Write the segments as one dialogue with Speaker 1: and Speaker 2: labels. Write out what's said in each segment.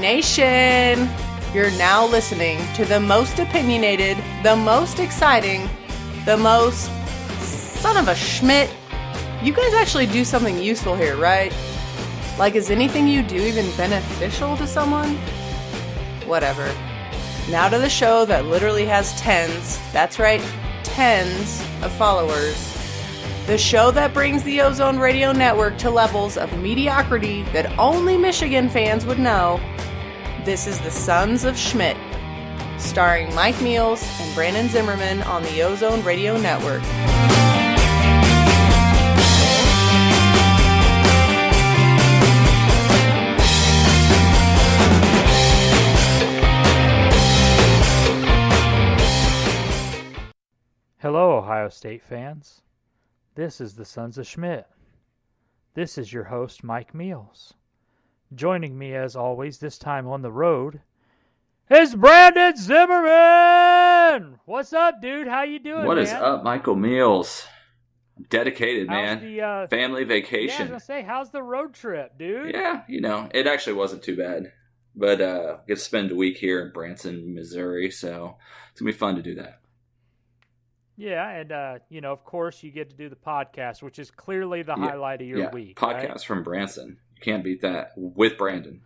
Speaker 1: Nation! You're now listening to the most opinionated, the most exciting, the most son of a Schmidt. You guys actually do something useful here, right? Like, is anything you do even beneficial to someone? Whatever. Now to the show that literally has tens, that's right, tens of followers. The show that brings the Ozone Radio Network to levels of mediocrity that only Michigan fans would know. This is the Sons of Schmidt, starring Mike Meals and Brandon Zimmerman on the Ozone Radio Network.
Speaker 2: Hello, Ohio State fans. This is the Sons of Schmidt. This is your host, Mike Meals. Joining me, as always, this time on the road, is Brandon Zimmerman! What's up, dude? How you doing,
Speaker 3: What
Speaker 2: man?
Speaker 3: is up, Michael Meals? I'm dedicated,
Speaker 2: How's
Speaker 3: man. Family vacation.
Speaker 2: Yeah, I was going to say, how's the road trip, dude?
Speaker 3: Yeah, it actually wasn't too bad. But get to spend a week here in Branson, Missouri, so it's going to be fun to do that.
Speaker 2: Yeah, and, of course, you get to do the podcast, which is clearly the highlight of your week.
Speaker 3: Podcast
Speaker 2: right?
Speaker 3: from Branson. You can't beat that with Brandon.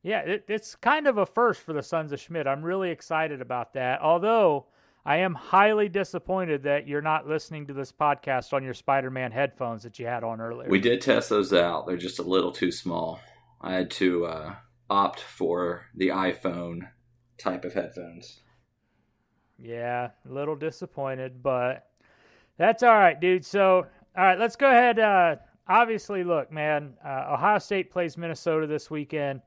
Speaker 2: Yeah, it's kind of a first for the Sons of Schmidt. I'm really excited about that, although I am highly disappointed that you're not listening to this podcast on your Spider-Man headphones that you had on earlier.
Speaker 3: We did test those out. They're just a little too small. I had to opt for the iPhone type of headphones.
Speaker 2: Yeah, a little disappointed, but that's all right, dude. So, all right, let's go ahead. Obviously, look, man, Ohio State plays Minnesota this weekend.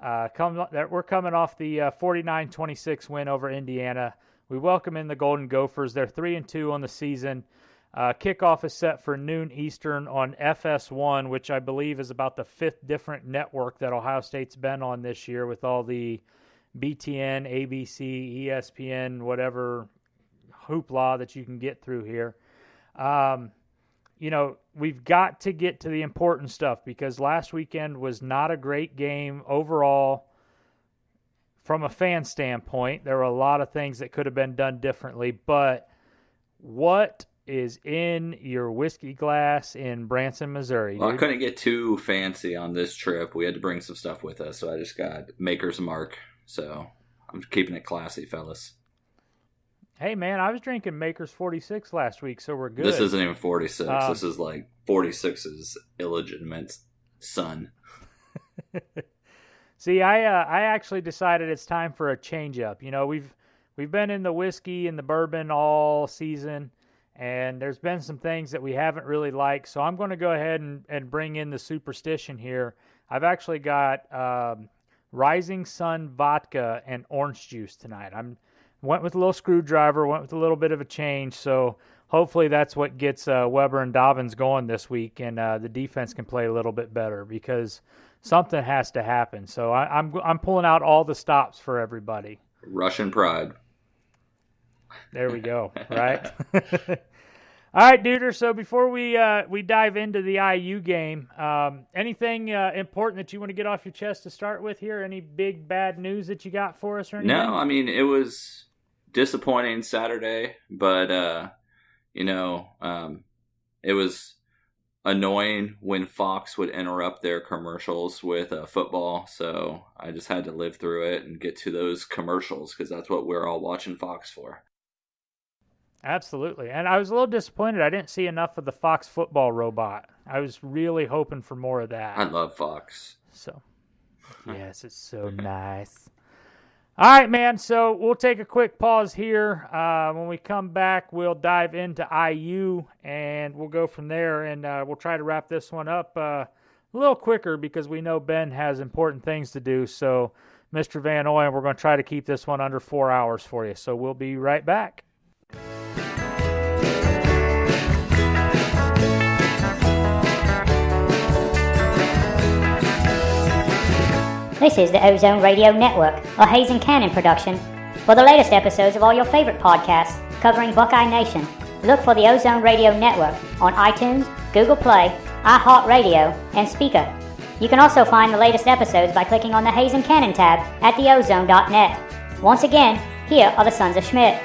Speaker 2: We're coming off the 49-26 win over Indiana. We welcome in the Golden Gophers. They're 3-2 on the season. Kickoff is set for noon Eastern on FS1, which I believe is about the fifth different network that Ohio State's been on this year with all the BTN, ABC, ESPN, whatever hoopla that you can get through here. We've got to get to the important stuff because last weekend was not a great game overall from a fan standpoint. There were a lot of things that could have been done differently, but what is in your whiskey glass in Branson, Missouri?
Speaker 3: Well,
Speaker 2: dude?
Speaker 3: I couldn't get too fancy on this trip. We had to bring some stuff with us, so I just got Maker's Mark. So I'm keeping it classy, fellas.
Speaker 2: Hey, man, I was drinking Maker's 46 last week, so we're good.
Speaker 3: This isn't even 46. This is like 46's illegitimate son.
Speaker 2: See, I actually decided it's time for a change-up. We've been in the whiskey and the bourbon all season, and there's been some things that we haven't really liked, so I'm going to go ahead and bring in the superstition here. I've actually got Rising Sun vodka and orange juice tonight. Went with a little screwdriver, went with a little bit of a change, so hopefully that's what gets Weber and Dobbins going this week, and the defense can play a little bit better because something has to happen. So I'm pulling out all the stops for everybody.
Speaker 3: Russian pride.
Speaker 2: There we go, right? All right, duder, so before we dive into the IU game, anything important that you want to get off your chest to start with here? Any big bad news that you got for us or anything?
Speaker 3: No, I mean, it was disappointing Saturday, but, it was annoying when Fox would interrupt their commercials with football, so I just had to live through it and get to those commercials because that's what we're all watching Fox for.
Speaker 2: Absolutely. And I was a little disappointed I didn't see enough of the Fox football robot. I was really hoping for more of that.
Speaker 3: I love Fox.
Speaker 2: So, yes, it's so nice. All right, man, so we'll take a quick pause here. When we come back, we'll dive into IU, and we'll go from there, and we'll try to wrap this one up a little quicker because we know Ben has important things to do. So, Mr. Van Oyen, we're going to try to keep this one under 4 hours for you. So we'll be right back.
Speaker 4: This is the Ozone Radio Network, a Hayes and Cannon production. For the latest episodes of all your favorite podcasts covering Buckeye Nation, look for the Ozone Radio Network on iTunes, Google Play, iHeartRadio, and Speaker. You can also find the latest episodes by clicking on the Hayes and Cannon tab at theozone.net. Once again, here are the Sons of Schmidt.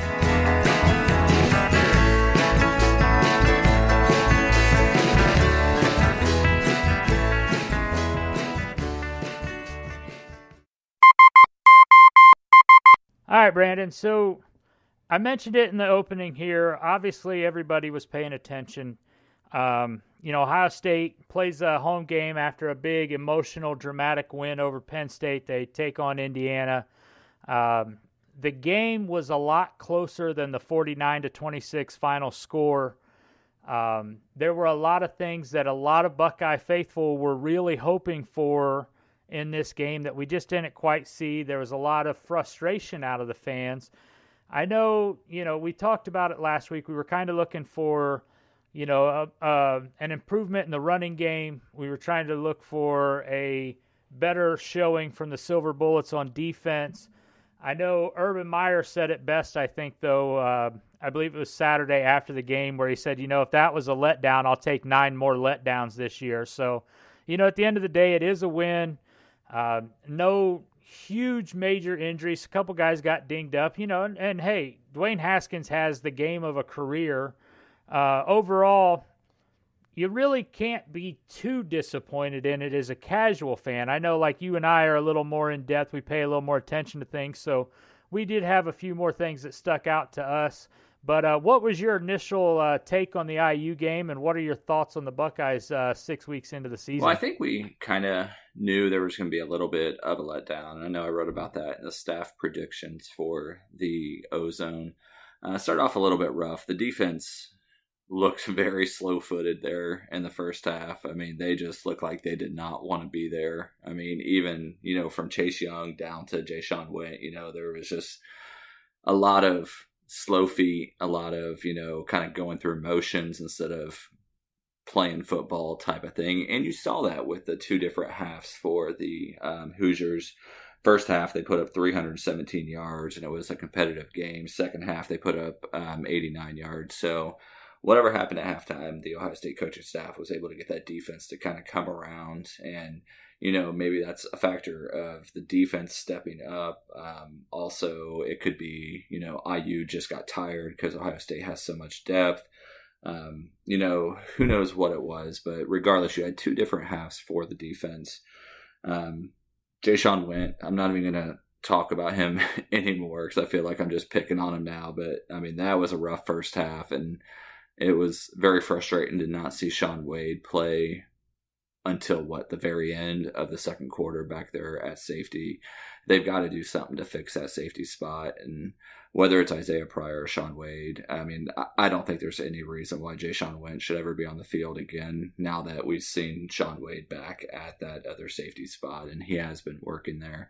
Speaker 2: All right, Brandon. So I mentioned it in the opening here. Obviously, everybody was paying attention. Ohio State plays a home game after a big, emotional, dramatic win over Penn State. They take on Indiana. The game was a lot closer than the 49-26 final score. There were a lot of things that a lot of Buckeye faithful were really hoping for in this game that we just didn't quite see. There was a lot of frustration out of the fans. I know, we talked about it last week. We were kind of looking for, an improvement in the running game. We were trying to look for a better showing from the Silver Bullets on defense. I know Urban Meyer said it best, I think, though. I believe it was Saturday after the game where he said, if that was a letdown, I'll take 9 more letdowns this year. So, at the end of the day, it is a win. No huge major injuries. A couple guys got dinged up, and hey, Dwayne Haskins has the game of a career. Overall, you really can't be too disappointed in it as a casual fan. I know, like you and I are a little more in depth. We pay a little more attention to things, so we did have a few more things that stuck out to us. But what was your initial take on the IU game, and what are your thoughts on the Buckeyes 6 weeks into the season?
Speaker 3: Well, I think we kind of knew there was going to be a little bit of a letdown. I know I wrote about that in the staff predictions for the Ozone. Started off a little bit rough. The defense looked very slow-footed there in the first half. I mean, they just looked like they did not want to be there. I mean, even, from Chase Young down to Ja'Shawn Wint, there was just a lot of slow feet, a lot of, kind of going through motions instead of playing football type of thing. And you saw that with the 2 different halves for the Hoosiers. First half, they put up 317 yards, and it was a competitive game. Second half, they put up 89 yards. So whatever happened at halftime, the Ohio State coaching staff was able to get that defense to kind of come around. And, maybe that's a factor of the defense stepping up. Also, it could be, IU just got tired because Ohio State has so much depth. Who knows what it was, but regardless, you had 2 different halves for the defense. Ja'Shawn Wint, I'm not even going to talk about him anymore because I feel like I'm just picking on him now. But, I mean, that was a rough first half, and it was very frustrating to not see Shaun Wade play until, the very end of the second quarter back there at safety. They've got to do something to fix that safety spot, and whether it's Isaiah Pryor or Shaun Wade, I mean, I don't think there's any reason why Ja'Shawn Wint should ever be on the field again now that we've seen Shaun Wade back at that other safety spot, and he has been working there.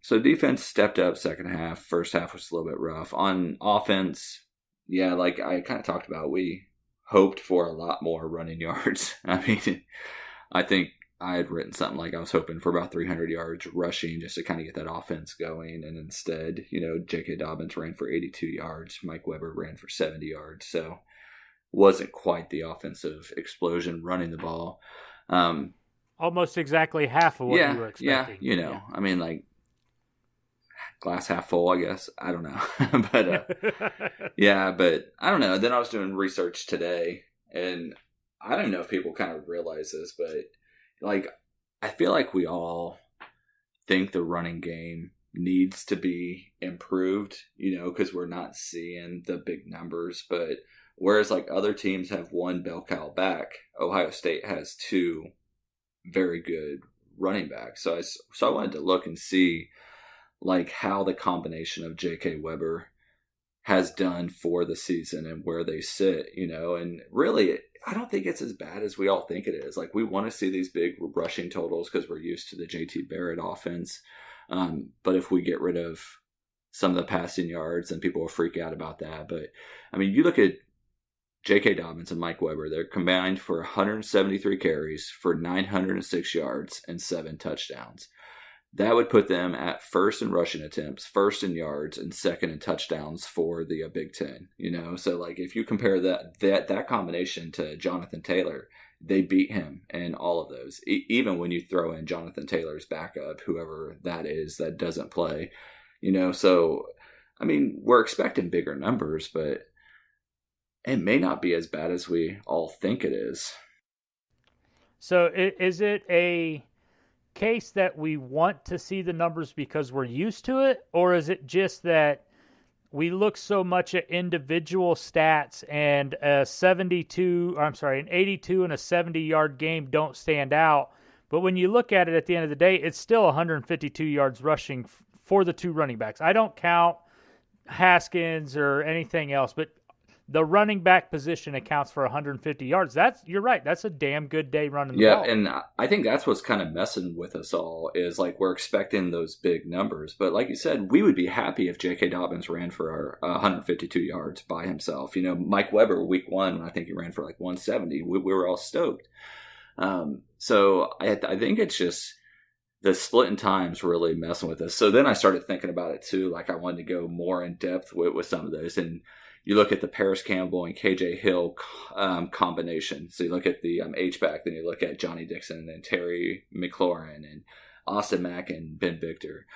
Speaker 3: So defense stepped up second half. First half was a little bit rough. On offense, yeah, like I kind of talked about, we hoped for a lot more running yards. I mean, I think I had written something like I was hoping for about 300 yards rushing just to kind of get that offense going. And instead, J.K. Dobbins ran for 82 yards. Mike Weber ran for 70 yards. So wasn't quite the offensive explosion running the ball.
Speaker 2: Almost exactly half of what you were expecting.
Speaker 3: Yeah, I mean, like, glass half full, I guess. I don't know. But but I don't know. Then I was doing research today, and I don't know if people kind of realize this, but like, I feel like we all think the running game needs to be improved, because we're not seeing the big numbers. But whereas like other teams have 1 bell cow back, Ohio State has 2 very good running backs. So I wanted to look and see like how the combination of J.K. Weber has done for the season and where they sit, and really, I don't think it's as bad as we all think it is. Like, we want to see these big rushing totals because we're used to the J.T. Barrett offense. But if we get rid of some of the passing yards, then people will freak out about that. But, I mean, you look at J.K. Dobbins and Mike Weber, they're combined for 173 carries for 906 yards and 7 touchdowns. That would put them at first in rushing attempts, first in yards, and second in touchdowns for the Big Ten. So like if you compare that combination to Jonathan Taylor, they beat him in all of those. Even when you throw in Jonathan Taylor's backup, whoever that is that doesn't play, so, I mean, we're expecting bigger numbers, but it may not be as bad as we all think it is.
Speaker 2: So is it a case that we want to see the numbers because we're used to it, or is it just that we look so much at individual stats and an 82 and a 70-yard game don't stand out, but when you look at it at the end of the day, it's still 152 yards rushing for the two running backs. I don't count Haskins or anything else, but the running back position accounts for 150 yards. You're right. That's a damn good day running the ball.
Speaker 3: Yeah, and I think that's what's kind of messing with us all is like we're expecting those big numbers. But like you said, we would be happy if J.K. Dobbins ran for 152 yards by himself. Mike Weber, week 1, I think he ran for like 170. We were all stoked. So I think it's just the split in times really messing with us. So then I started thinking about it too. Like I wanted to go more in depth with some of those. And you look at the Paris Campbell and KJ Hill combination. So you look at the H-back, then you look at Johnny Dixon and Terry McLaurin and Austin Mack and Ben Victor.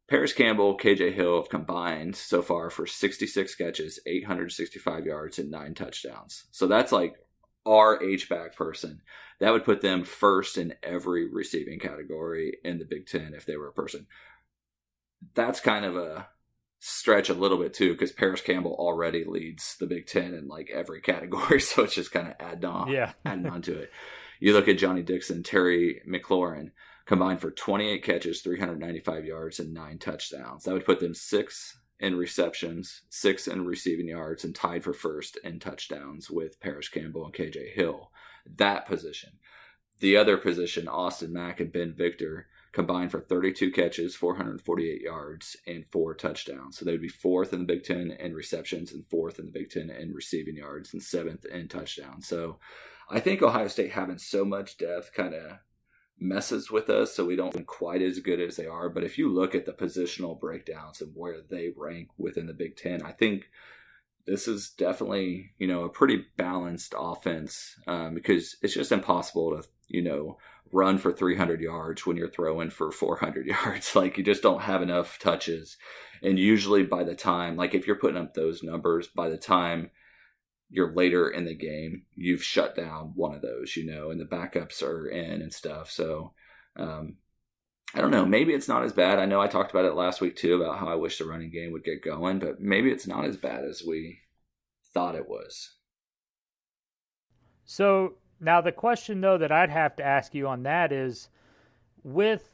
Speaker 3: Paris Campbell, KJ Hill have combined so far for 66 catches, 865 yards, and 9 touchdowns. So that's like our H-back person. That would put them first in every receiving category in the Big Ten if they were a person. That's kind of a stretch a little bit too, because Paris Campbell already leads the Big Ten in like every category, so it's just kind of adding on to it. You look at Johnny Dixon, Terry McLaurin combined for 28 catches, 395 yards, and 9 touchdowns. That would put them 6 in receptions, 6 in receiving yards, and tied for first in touchdowns with Paris Campbell and KJ Hill. That position. The other position, Austin Mack and Ben Victor, combined for 32 catches, 448 yards, and 4 touchdowns. So they would be 4th in the Big Ten in receptions and 4th in the Big Ten in receiving yards and 7th in touchdowns. So I think Ohio State having so much depth kind of messes with us, so we don't look quite as good as they are. But if you look at the positional breakdowns and where they rank within the Big Ten, I think this is definitely, a pretty balanced offense because it's just impossible to, run for 300 yards when you're throwing for 400 yards. Like you just don't have enough touches. And usually by the time, like if you're putting up those numbers, by the time you're later in the game, you've shut down one of those, and the backups are in and stuff. So I don't know. Maybe it's not as bad. I know I talked about it last week too, about how I wish the running game would get going, but maybe it's not as bad as we thought it was.
Speaker 2: So now the question though that I'd have to ask you on that is, with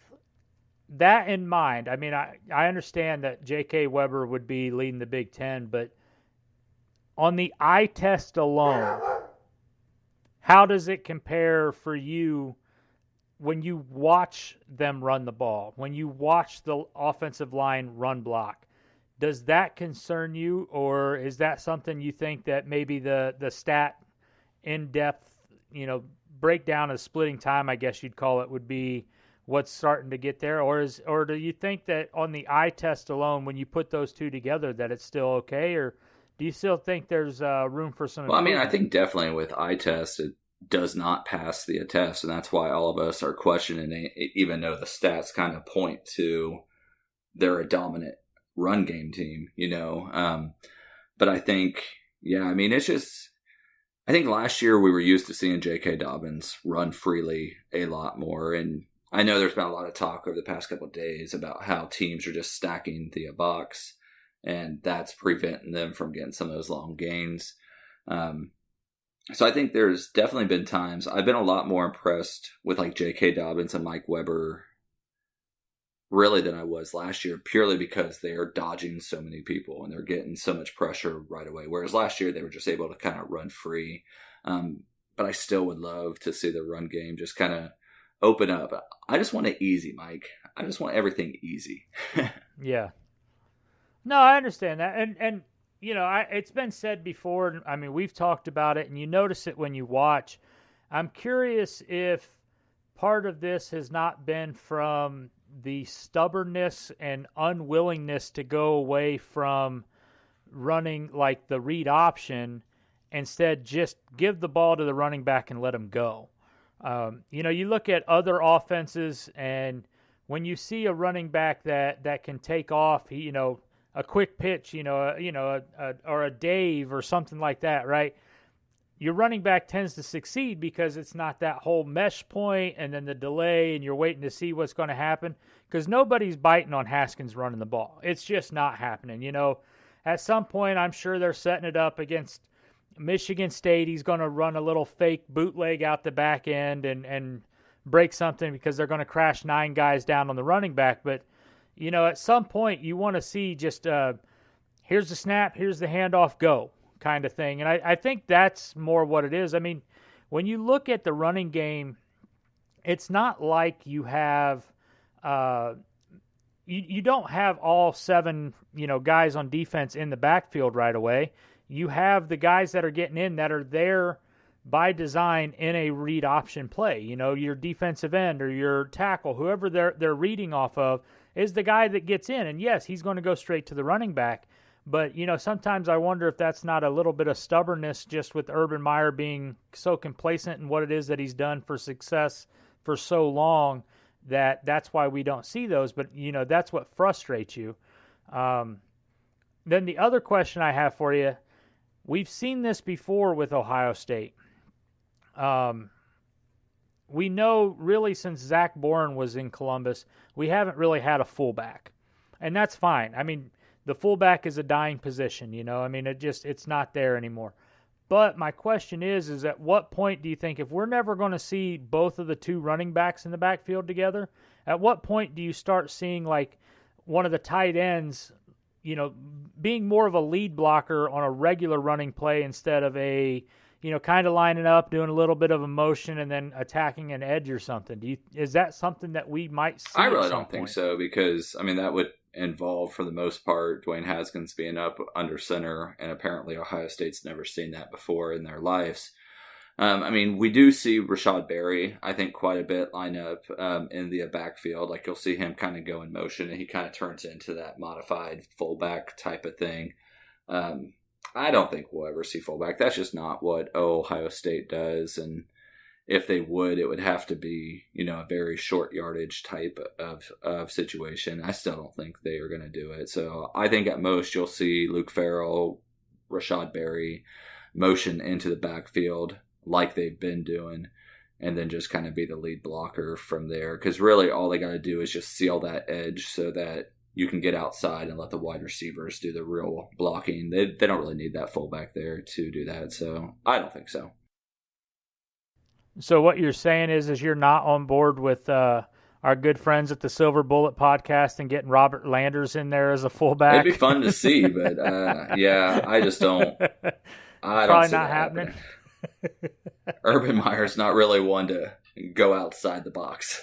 Speaker 2: that in mind, I mean, I understand that J.K. Weber would be leading the Big Ten, but on the eye test alone, how does it compare for you when you watch them run the ball, when you watch the offensive line run block? Does that concern you, or is that something you think that maybe the stat in-depth, breakdown of splitting time, I guess you'd call it, would be what's starting to get there? Or do you think that on the eye test alone, when you put those two together, that it's still okay? Or do you still think there's room for some improvement?
Speaker 3: Well, I mean, I think definitely with eye test, it does not pass the test, and that's why all of us are questioning it, even though the stats kind of point to they're a dominant run game team, But I think, it's just, I think last year we were used to seeing J.K. Dobbins run freely a lot more, and I know there's been a lot of talk over the past couple of days about how teams are just stacking the box, and that's preventing them from getting some of those long gains. So I think there's definitely been times I've been a lot more impressed with like J.K. Dobbins and Mike Weber really than I was last year, purely because they are dodging so many people and they're getting so much pressure right away. Whereas last year they were just able to kind of run free. But I still would love to see the run game just kind of open up. I just want it easy, Mike. I just want everything easy.
Speaker 2: Yeah. No, I understand that. And it's been said before. I mean, we've talked about it, and you notice it when you watch. I'm curious if part of this has not been from the stubbornness and unwillingness to go away from running like the read option, instead just give the ball to the running back and let him go. You look at other offenses, and when you see a running back that can take off, a quick pitch, or a Dave or something like that, right? Your running back tends to succeed because it's not that whole mesh point and then the delay and you're waiting to see what's going to happen, because nobody's biting on Haskins running the ball. It's just not happening. At some point, I'm sure they're setting it up against Michigan State. He's going to run a little fake bootleg out the back end and break something because they're going to crash 9 guys down on the running back. But, at some point you want to see just here's the snap, here's the handoff, go kind of thing. And I think that's more what it is. I mean, when you look at the running game, it's not like you have you don't have all 7 guys on defense in the backfield right away. You have the guys that are getting in that are there by design in a read option play. Your defensive end or your tackle, whoever they're reading off of, is the guy that gets in. And yes, he's going to go straight to the running back. But, sometimes I wonder if that's not a little bit of stubbornness just with Urban Meyer being so complacent in what it is that he's done for success for so long that's why we don't see those. But, that's what frustrates you. Then the other question I have for you, we've seen this before with Ohio State. We know really since Zach Bourne was in Columbus, we haven't really had a fullback. And that's fine. I mean, the fullback is a dying position, it's not there anymore. But my question is at what point do you think, if we're never going to see both of the 2 running backs in the backfield together, at what point do you start seeing like one of the tight ends, being more of a lead blocker on a regular running play instead of a, kind of lining up, doing a little bit of a motion and then attacking an edge or something? Is that something that we might see?
Speaker 3: I really don't think so, because that would involve, for the most part, Dwayne Haskins being up under center, and apparently Ohio State's never seen that before in their lives. We do see Rashad Berry, I think, quite a bit line up in the backfield. Like, you'll see him kind of go in motion, and he kind of turns into that modified fullback type of thing. I don't think we'll ever see fullback. That's just not what Ohio State does, and if they would, it would have to be, a very short yardage type of situation. I still don't think they are going to do it. So I think at most you'll see Luke Farrell, Rashad Berry motion into the backfield like they've been doing, and then just kind of be the lead blocker from there. Because really all they got to do is just seal that edge so that you can get outside and let the wide receivers do the real blocking. They don't really need that fullback there to do that. So I don't think so.
Speaker 2: So what you're saying is you're not on board with our good friends at the Silver Bullet podcast and getting Robert Landers in there as a fullback?
Speaker 3: It'd be fun to see, but I just don't. I don't
Speaker 2: Probably
Speaker 3: see
Speaker 2: not
Speaker 3: that
Speaker 2: happening.
Speaker 3: Urban Meyer's not really one to go outside the box.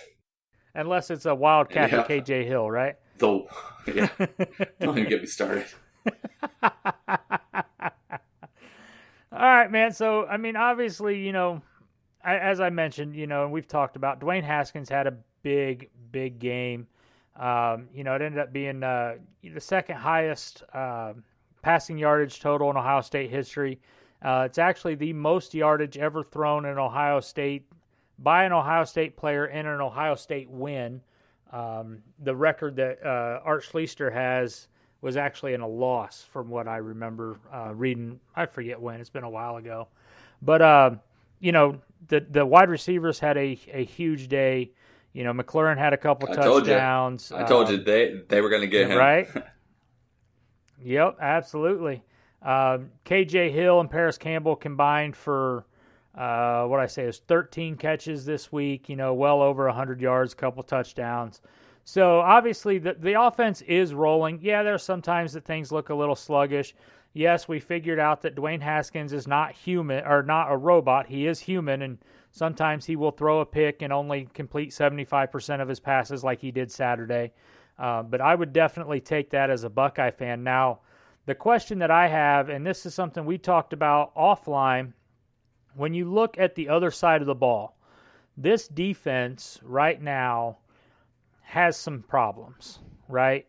Speaker 2: Unless it's a Wildcat to KJ Hill, right?
Speaker 3: Don't even get me started.
Speaker 2: All right, man. So, obviously, as I mentioned, and we've talked about, Dwayne Haskins had a big game. It ended up being the second highest passing yardage total in Ohio State history. It's actually the most yardage ever thrown in Ohio State by an Ohio State player in an Ohio State win. The record that Art Schlichter has was actually in a loss, from what I remember reading. I forget when. It's been a while ago. But, the wide receivers had a huge day. McLaurin had a couple touchdowns.
Speaker 3: I told you they were going to get him.
Speaker 2: Right? Yep, absolutely. KJ Hill and Paris Campbell combined for, what I say is 13 catches this week, well over 100 yards, a couple touchdowns. So obviously the offense is rolling. Yeah, there are some times that things look a little sluggish. Yes, we figured out that Dwayne Haskins is not human, or not a robot. He is human, and sometimes he will throw a pick and only complete 75% of his passes like he did Saturday. But I would definitely take that as a Buckeye fan. Now, the question that I have, and this is something we talked about offline, when you look at the other side of the ball, this defense right now has some problems, right?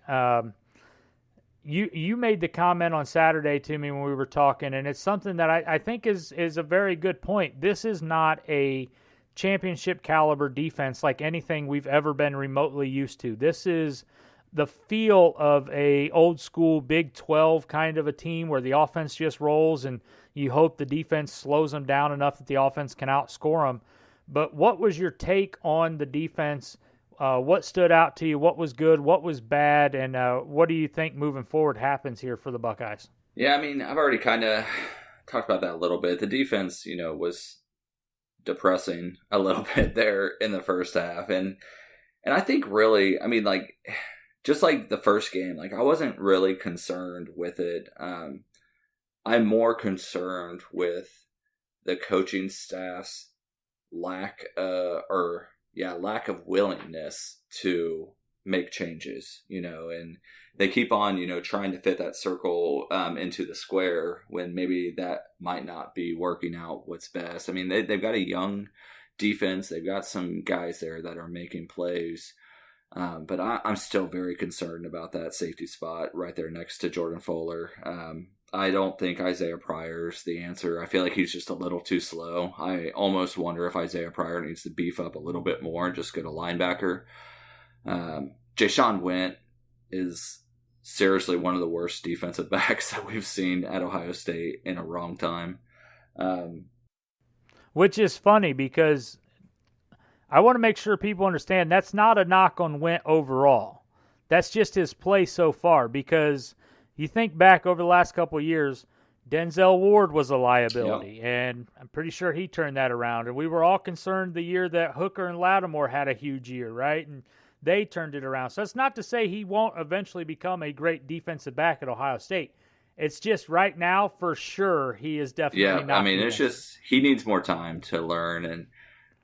Speaker 2: You made the comment on Saturday to me when we were talking, and it's something that I think is a very good point. This is not a championship caliber defense like anything we've ever been remotely used to. This is the feel of a old school Big 12 kind of a team where the offense just rolls and you hope the defense slows them down enough that the offense can outscore them. But what was your take on the defense? What stood out to you? What was good? What was bad? And what do you think moving forward happens here for the Buckeyes?
Speaker 3: Yeah, I mean, I've already kind of talked about that a little bit. The defense, was depressing a little bit there in the first half. And I think really, I mean, like, just like the first game, like, I wasn't really concerned with it. I'm more concerned with the coaching staff's lack of willingness to make changes, and they keep on, trying to fit that circle into the square when maybe that might not be working out what's best. I mean, they've got a young defense. They've got some guys there that are making plays. But I'm still very concerned about that safety spot right there next to Jordan Fuller. I don't think Isaiah Pryor's the answer. I feel like he's just a little too slow. I almost wonder if Isaiah Pryor needs to beef up a little bit more and just go to linebacker. Jashawn Went is seriously one of the worst defensive backs that we've seen at Ohio State in a long time.
Speaker 2: Which is funny because I want to make sure people understand that's not a knock on Went overall. That's just his play so far, because you think back over the last couple of years, Denzel Ward was a liability, and I'm pretty sure he turned that around. And we were all concerned the year that Hooker and Lattimore had a huge year, right? And they turned it around. So that's not to say he won't eventually become a great defensive back at Ohio State. It's just right now, for sure, he is definitely not.
Speaker 3: I mean, it's just he needs more time to learn, and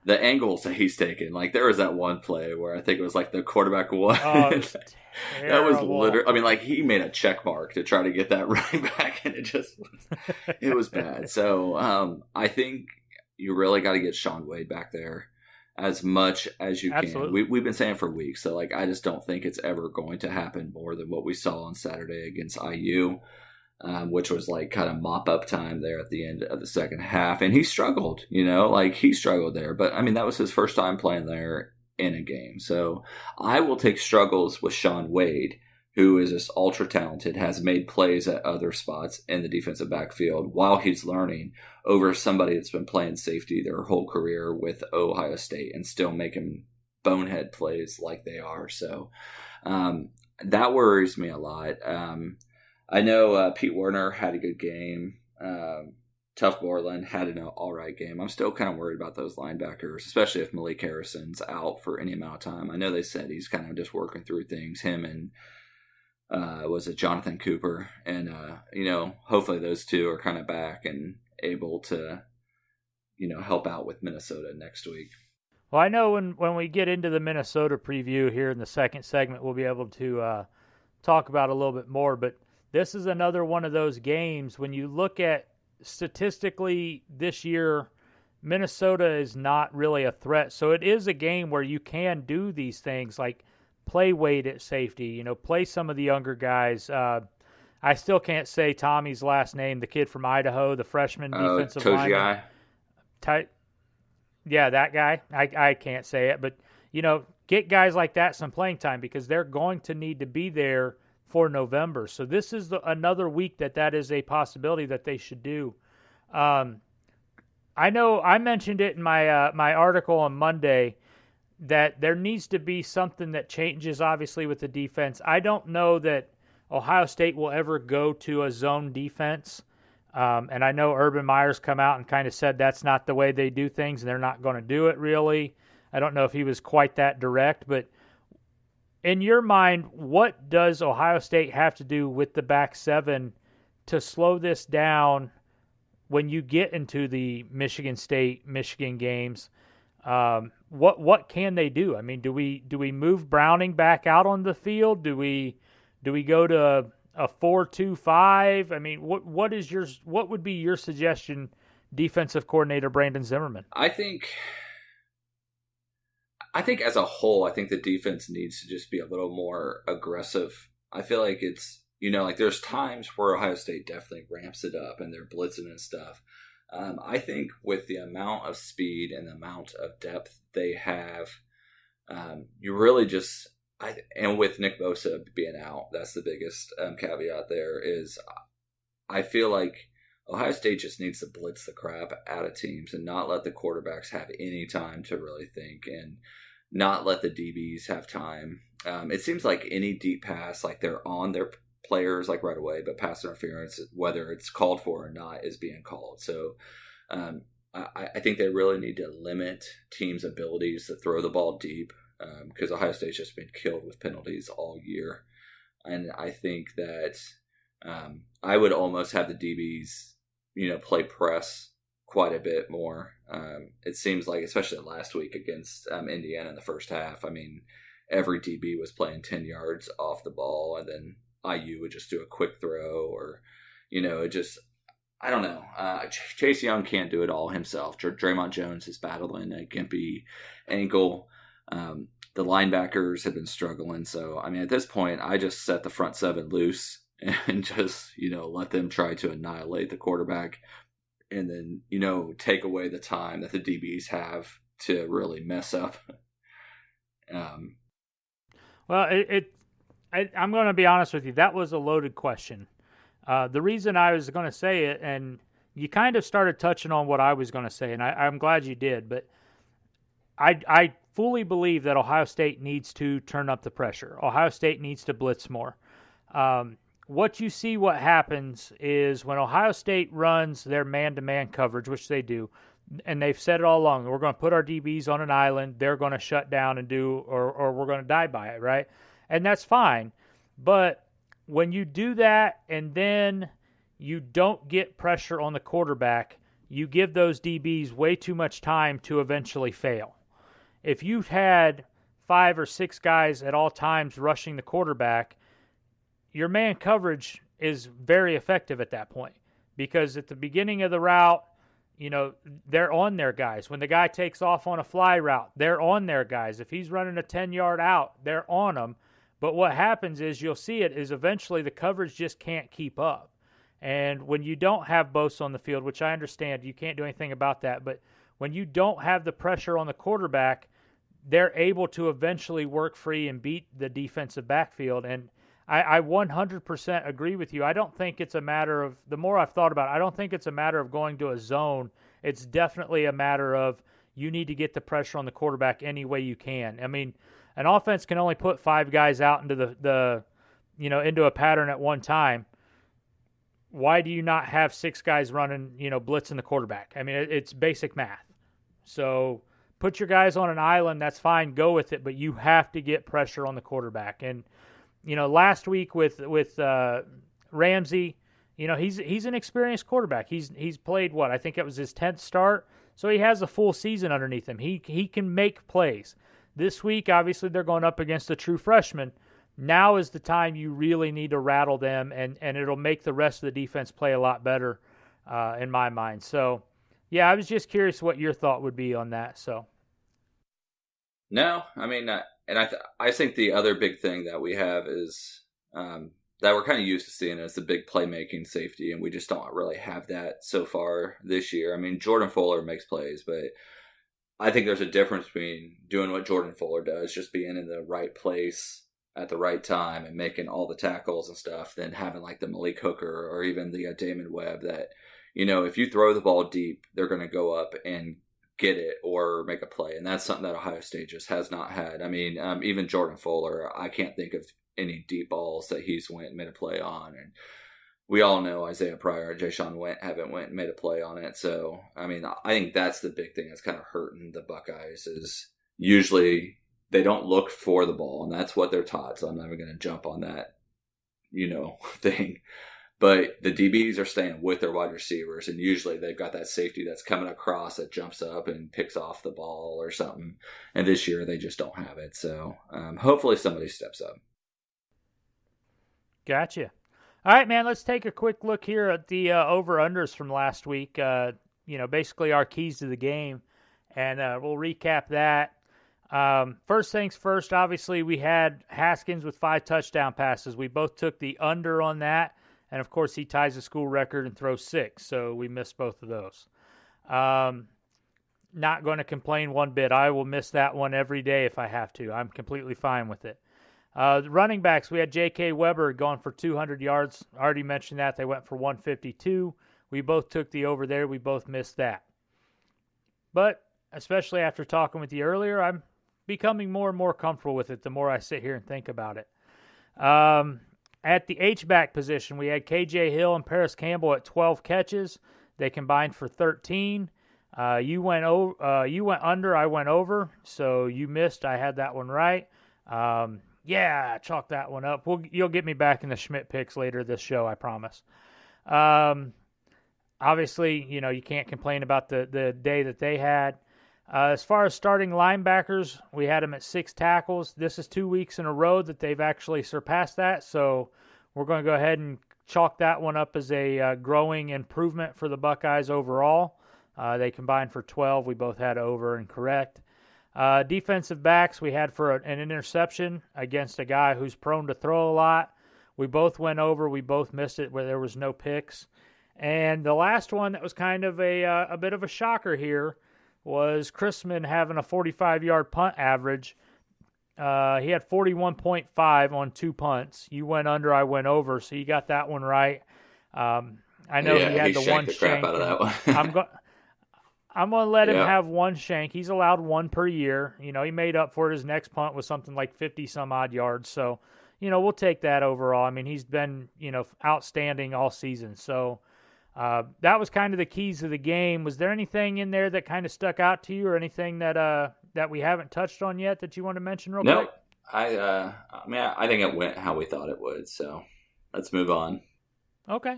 Speaker 3: the angles that he's taken. Like, there was that one play where I think it was like the quarterback one. That was literally, I mean, like, he made a check mark to try to get that running back, and it was bad. So I think you really got to get Shaun Wade back there as much as you can. We've been saying for weeks. So, like, I just don't think it's ever going to happen more than what we saw on Saturday against IU. Which was like kind of mop-up time there at the end of the second half. And he struggled, he struggled there. But, I mean, that was his first time playing there in a game. So I will take struggles with Shaun Wade, who is just ultra-talented, has made plays at other spots in the defensive backfield while he's learning, over somebody that's been playing safety their whole career with Ohio State and still making bonehead plays like they are. So that worries me a lot. I know Pete Werner had a good game. Tuff Borland had an all right game. I'm still kind of worried about those linebackers, especially if Malik Harrison's out for any amount of time. I know they said he's kind of just working through things, him and was it Jonathan Cooper? And, hopefully those two are kind of back and able to, help out with Minnesota next week.
Speaker 2: Well, I know when we get into the Minnesota preview here in the second segment, we'll be able to talk about a little bit more, but this is another one of those games when you look at statistically this year, Minnesota is not really a threat. So it is a game where you can do these things like play Wade at safety, play some of the younger guys. I still can't say Tommy's last name, the kid from Idaho, the freshman defensive lineman. Yeah, that guy. I can't say it, but, get guys like that some playing time because they're going to need to be there for November. So this is another week that is a possibility that they should do. I know I mentioned it in my my article on Monday that there needs to be something that changes, obviously, with the defense. I don't know that Ohio State will ever go to a zone defense. And I know Urban Meyer's come out and kind of said that's not the way they do things, and they're not going to do it, really. I don't know if he was quite that direct, but in your mind, what does Ohio State have to do with the back seven to slow this down when you get into the Michigan games? What can they do? I mean, do we move Browning back out on the field? Do we go to a 4-2-5? I mean, what would be your suggestion, defensive coordinator Brandon Zimmerman?
Speaker 3: I think as a whole, I think the defense needs to just be a little more aggressive. I feel like it's, there's times where Ohio State definitely ramps it up and they're blitzing and stuff. I think with the amount of speed and the amount of depth they have, you really just, and with Nick Bosa being out, that's the biggest caveat there, is I feel like Ohio State just needs to blitz the crap out of teams and not let the quarterbacks have any time to really think, and not let the DBs have time. It seems like any deep pass, like they're on their players like right away, but pass interference, whether it's called for or not, is being called. So I think they really need to limit teams' abilities to throw the ball deep, because Ohio State's just been killed with penalties all year. And I think that I would almost have the DBs, play press quite a bit more. It seems like, especially last week against Indiana in the first half, I mean, every DB was playing 10 yards off the ball, and then IU would just do a quick throw, or, it just, I don't know. Chase Young can't do it all himself. Draymond Jones is battling a gimpy ankle. The linebackers have been struggling. So, I mean, at this point, I just set the front seven loose and just, let them try to annihilate the quarterback, and then, take away the time that the DBs have to really mess up.
Speaker 2: Well, I'm going to be honest with you. That was a loaded question. The reason I was going to say it, and you kind of started touching on what I was going to say, and I'm glad you did, but I fully believe that Ohio State needs to turn up the pressure. Ohio State needs to blitz more. What happens is when Ohio State runs their man-to-man coverage, which they do, and they've said it all along, we're going to put our DBs on an island, they're going to shut down and do, or we're going to die by it, right? And that's fine. But when you do that and then you don't get pressure on the quarterback, you give those DBs way too much time to eventually fail. If you've had 5 or 6 guys at all times rushing the quarterback, your man coverage is very effective at that point, because at the beginning of the route, they're on their guys. When the guy takes off on a fly route, they're on their guys. If he's running a 10-yard out, they're on them. But what happens is, you'll see it, is eventually the coverage just can't keep up. And when you don't have Bosa on the field, which I understand, you can't do anything about that, but when you don't have the pressure on the quarterback, they're able to eventually work free and beat the defensive backfield. And I 100% agree with you. I don't think it's a matter of, the more I've thought about it, I don't think it's a matter of going to a zone. It's definitely a matter of, you need to get the pressure on the quarterback any way you can. I mean, an offense can only put 5 guys out into into a pattern at one time. Why do you not have 6 guys running, blitzing the quarterback? I mean, it's basic math. So put your guys on an island, that's fine, go with it, but you have to get pressure on the quarterback. And last week with Ramsey, he's an experienced quarterback. He's played what? I think it was his 10th start. So he has a full season underneath him. He can make plays. This week, obviously, they're going up against a true freshman. Now is the time you really need to rattle them, and it'll make the rest of the defense play a lot better, in my mind. So, yeah, I was just curious what your thought would be on that. So,
Speaker 3: no, I mean, and I think the other big thing that we have is that we're kind of used to seeing is the big playmaking safety, and we just don't really have that so far this year. I mean, Jordan Fuller makes plays, but I think there's a difference between doing what Jordan Fuller does, just being in the right place at the right time and making all the tackles and stuff, than having like the Malik Hooker or even the Damon Webb that, if you throw the ball deep, they're going to go up and get it or make a play. And that's something that Ohio State just has not had. I mean, even Jordan Fuller, I can't think of any deep balls that he's went and made a play on. And we all know Isaiah Pryor and Jay-Sean haven't went and made a play on it. So, I mean, I think that's the big thing that's kind of hurting the Buckeyes, is usually they don't look for the ball, and that's what they're taught. So I'm not even going to jump on that, thing. But the DBs are staying with their wide receivers, and usually they've got that safety that's coming across that jumps up and picks off the ball or something. And this year they just don't have it. So hopefully somebody steps up.
Speaker 2: Gotcha. All right, man, let's take a quick look here at the over-unders from last week, basically our keys to the game, and we'll recap that. First things first, obviously, we had Haskins with 5 touchdown passes. We both took the under on that, and, of course, he ties the school record and throws 6, so we missed both of those. Not going to complain one bit. I will miss that one every day if I have to. I'm completely fine with it. The running backs, we had J.K. Weber going for 200 yards. I already mentioned that. They went for 152. We both took the over there. We both missed that. But especially after talking with you earlier, I'm becoming more and more comfortable with it the more I sit here and think about it. At the H-back position, we had K.J. Hill and Paris Campbell at 12 catches. They combined for 13. You went under, I went over, so you missed. I had that one right. Yeah, chalk that one up. You'll get me back in the Schmidt picks later this show, I promise. Obviously, you can't complain about the day that they had. As far as starting linebackers, we had them at 6 tackles. This is 2 weeks in a row that they've actually surpassed that, so we're going to go ahead and chalk that one up as a growing improvement for the Buckeyes overall. They combined for 12. We both had over and correct. Defensive backs, we had for an interception against a guy who's prone to throw a lot. We both went over. We both missed it where there was no picks. And the last one that was kind of a bit of a shocker here was Chrisman having a 45-yard punt average. He had 41.5 on 2 punts. You went under, I went over, so you got that one right. I know he had the one shank.
Speaker 3: Out of that one.
Speaker 2: I'm going to let him have one shank. He's allowed one per year. He made up for it. His next punt was something like 50-some-odd yards. So, we'll take that overall. I mean, he's been, outstanding all season. So that was kind of the keys of the game. Was there anything in there that kind of stuck out to you or anything that we haven't touched on yet that you want to mention real quick?
Speaker 3: I think it went how we thought it would. So let's move on.
Speaker 2: Okay.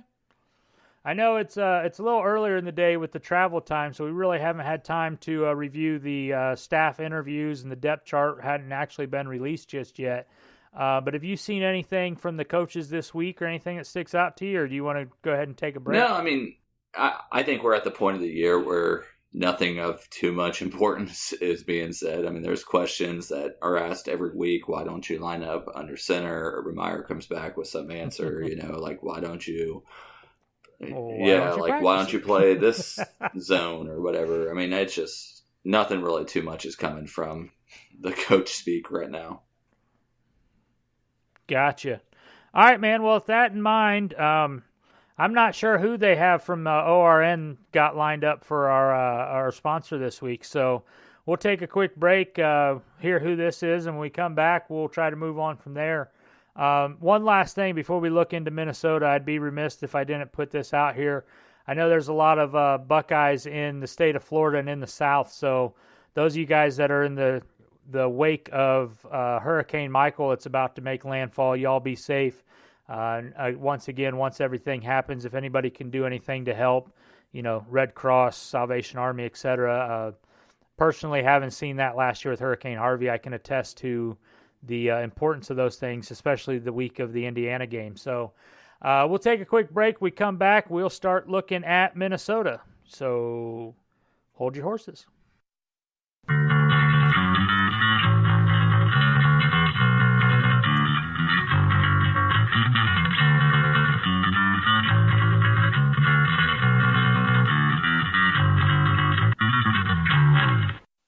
Speaker 2: I know it's a little earlier in the day with the travel time, so we really haven't had time to review the staff interviews, and the depth chart hadn't actually been released just yet. But have you seen anything from the coaches this week or anything that sticks out to you, or do you want to go ahead and take a break?
Speaker 3: No, I mean, I think we're at the point of the year where nothing of too much importance is being said. I mean, there's questions that are asked every week. Why don't you line up under center? Urban Meyer comes back with some answer, like why don't you... why don't you play this zone or whatever? I mean, it's just nothing really too much is coming from the coach speak right now.
Speaker 2: Gotcha. All right, man. Well, with that in mind, I'm not sure who they have from ORN got lined up for our sponsor this week. So we'll take a quick break, hear who this is, and when we come back, we'll try to move on from there. One last thing before we look into Minnesota, I'd be remiss if I didn't put this out here. I know there's a lot of Buckeyes in the state of Florida and in the South, so those of you guys that are in the wake of Hurricane Michael, it's about to make landfall. Y'all be safe. Once again, once everything happens, if anybody can do anything to help, Red Cross, Salvation Army, etc. Personally, haven't seen that last year with Hurricane Harvey. I can attest to the importance of those things, especially the week of the Indiana game. So we'll take a quick break. We come back, we'll start looking at Minnesota. So hold your horses.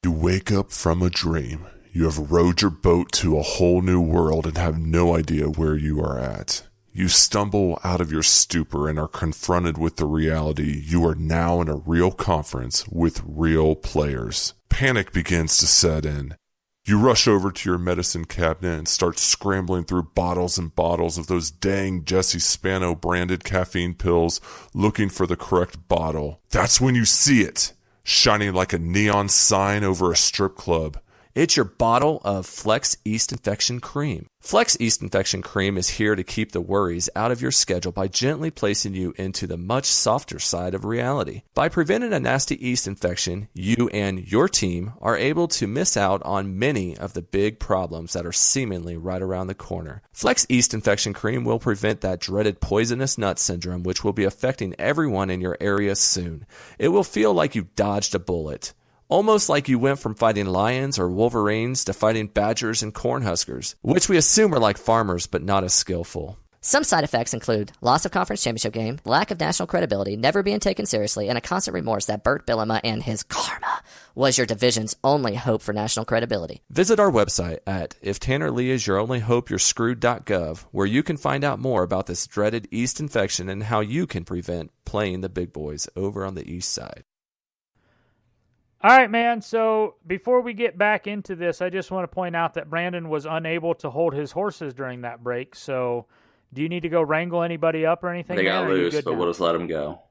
Speaker 5: You wake up from a dream. You have rowed your boat to a whole new world and have no idea where you are at. You stumble out of your stupor and are confronted with the reality you are now in a real conference with real players. Panic begins to set in. You rush over to your medicine cabinet and start scrambling through bottles and bottles of those dang Jesse Spano branded caffeine pills looking for the correct bottle. That's when you see it, shining like a neon sign over a strip club.
Speaker 6: It's your bottle of Flex Yeast Infection Cream. Flex Yeast Infection Cream is here to keep the worries out of your schedule by gently placing you into the much softer side of reality. By preventing a nasty yeast infection, you and your team are able to miss out on many of the big problems that are seemingly right around the corner. Flex Yeast Infection Cream will prevent that dreaded poisonous nut syndrome, which will be affecting everyone in your area soon. It will feel like you dodged a bullet. Almost like you went from fighting lions or wolverines to fighting badgers and cornhuskers, which we assume are like farmers but not as skillful.
Speaker 7: Some side effects include loss of conference championship game, lack of national credibility, never being taken seriously, and a constant remorse that Burt Bielema and his karma was your division's only hope for national credibility.
Speaker 6: Visit our website at iftannerlee.is-your-only-hope-you're-screwed.gov, where you can find out more about this dreaded yeast infection and how you can prevent playing the big boys over on the east side.
Speaker 2: All right, man. So before we get back into this, I just want to point out that Brandon was unable to hold his horses during that break. So do you need to go wrangle anybody up or anything?
Speaker 3: They got loose, but
Speaker 2: now?
Speaker 3: we'll just let them go.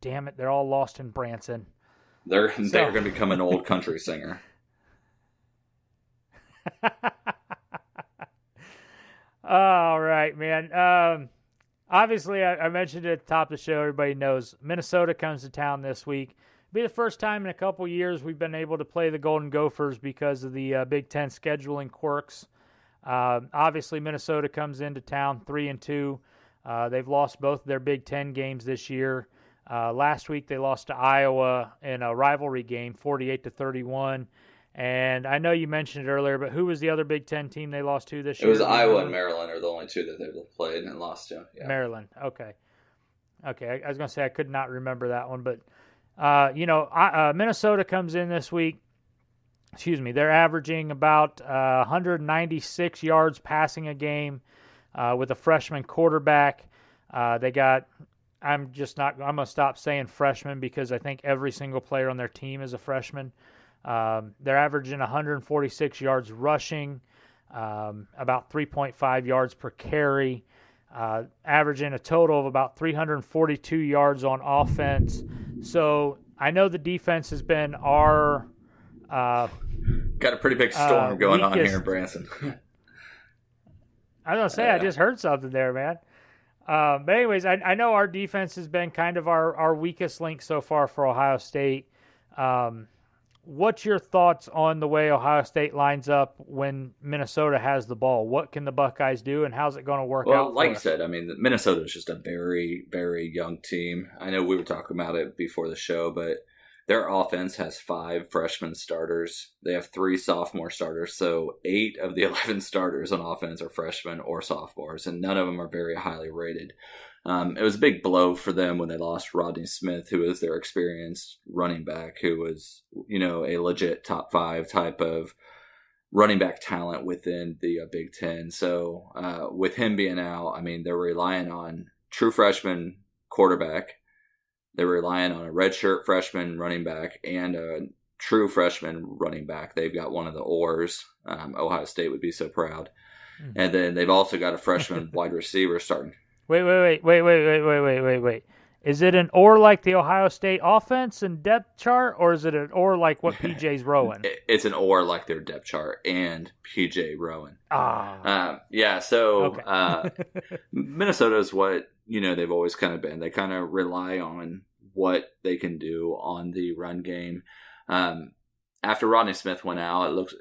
Speaker 2: Damn it, they're all lost in Branson.
Speaker 3: They're going to become an old country singer.
Speaker 2: All right, man. Obviously, I mentioned it at the top of the show. Everybody knows Minnesota comes to town this week. It'll be the first time in a couple years we've been able to play the Golden Gophers because of the Big Ten scheduling quirks. Obviously, Minnesota comes into town 3-2. They've lost both of their Big Ten games this year. Last week they lost to Iowa in a rivalry game, 48-31. And I know you mentioned it earlier, but who was the other Big Ten team they lost to this year?
Speaker 3: It was Iowa and Maryland are the only two that they've played and lost to. Yeah.
Speaker 2: Maryland, okay. Okay, I was going to say I could not remember that one, but Minnesota comes in this week. They're averaging about 196 yards passing a game with a freshman quarterback. I'm going to stop saying freshman because I think every single player on their team is a freshman. They're averaging 146 yards rushing, about 3.5 yards per carry, averaging a total of about 342 yards on offense. So I know the defense has been our
Speaker 3: got a pretty big storm going on here in Branson.
Speaker 2: I was going to say, I just heard something there, man. But anyways, I know our defense has been kind of our weakest link so far for Ohio State. What's your thoughts on the way Ohio State lines up when Minnesota has the ball? What can the Buckeyes do, and how's it going to work out?
Speaker 3: Well, like you said, I mean, Minnesota is just a very, very young team. I know we were talking about it before the show, but their offense has 5 freshman starters. They have 3 sophomore starters, so 8 of the 11 starters on offense are freshmen or sophomores, and none of them are very highly rated. It was a big blow for them when they lost Rodney Smith, who was their experienced running back, who was, a legit top 5 type of running back talent within the Big Ten. So with him being out, I mean, they're relying on true freshman quarterback. They're relying on a redshirt freshman running back and a true freshman running back. They've got one of the oars. Ohio State would be so proud. Mm-hmm. And then they've also got a freshman wide receiver starting.
Speaker 2: Wait. Is it an or like the Ohio State offense and depth chart, or is it an or like what PJ's rowing?
Speaker 3: It's an or like their depth chart and PJ rowing. Minnesota is what, they've always kind of been. They kind of rely on what they can do on the run game. After Rodney Smith went out, it looks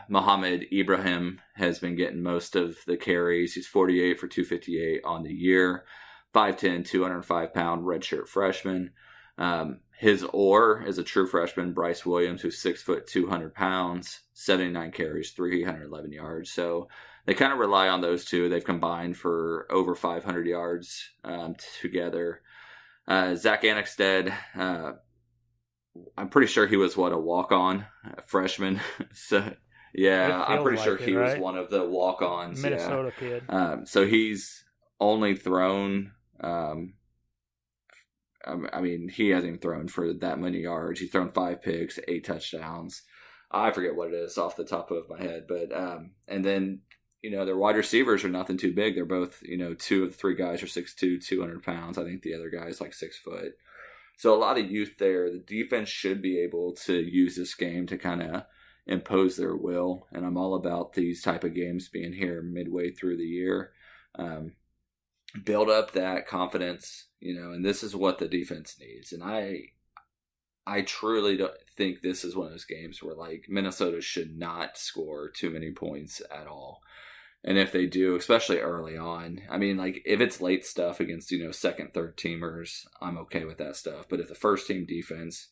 Speaker 3: Mohamed Ibrahim has been getting most of the carries. He's 48 for 258 on the year, 5'10", 205-pound redshirt freshman. His or is a true freshman, Bryce Williams, who's 6 foot 200 pounds, 79 carries, 311 yards. So they kind of rely on those two. They've combined for over 500 yards together. Zach Annexstad, I'm pretty sure he was a walk-on freshman. So yeah, I'm pretty sure he was one of the walk-ons.
Speaker 2: Minnesota kid.
Speaker 3: So he's only thrown. He hasn't even thrown for that many yards. He's thrown 5 picks, 8 touchdowns. I forget what it is off the top of my head, but and then their wide receivers are nothing too big. They're both 2 of the 3 guys are 6'2", 200 pounds. I think the other guy is like 6 foot. So a lot of youth there. The defense should be able to use this game to kind of impose their will. And I'm all about these type of games being here midway through the year. Build up that confidence, and this is what the defense needs. And I truly don't think this is one of those games where Minnesota should not score too many points at all. And if they do, especially early on, if it's late stuff against, second, third teamers, I'm okay with that stuff. But if the first team defense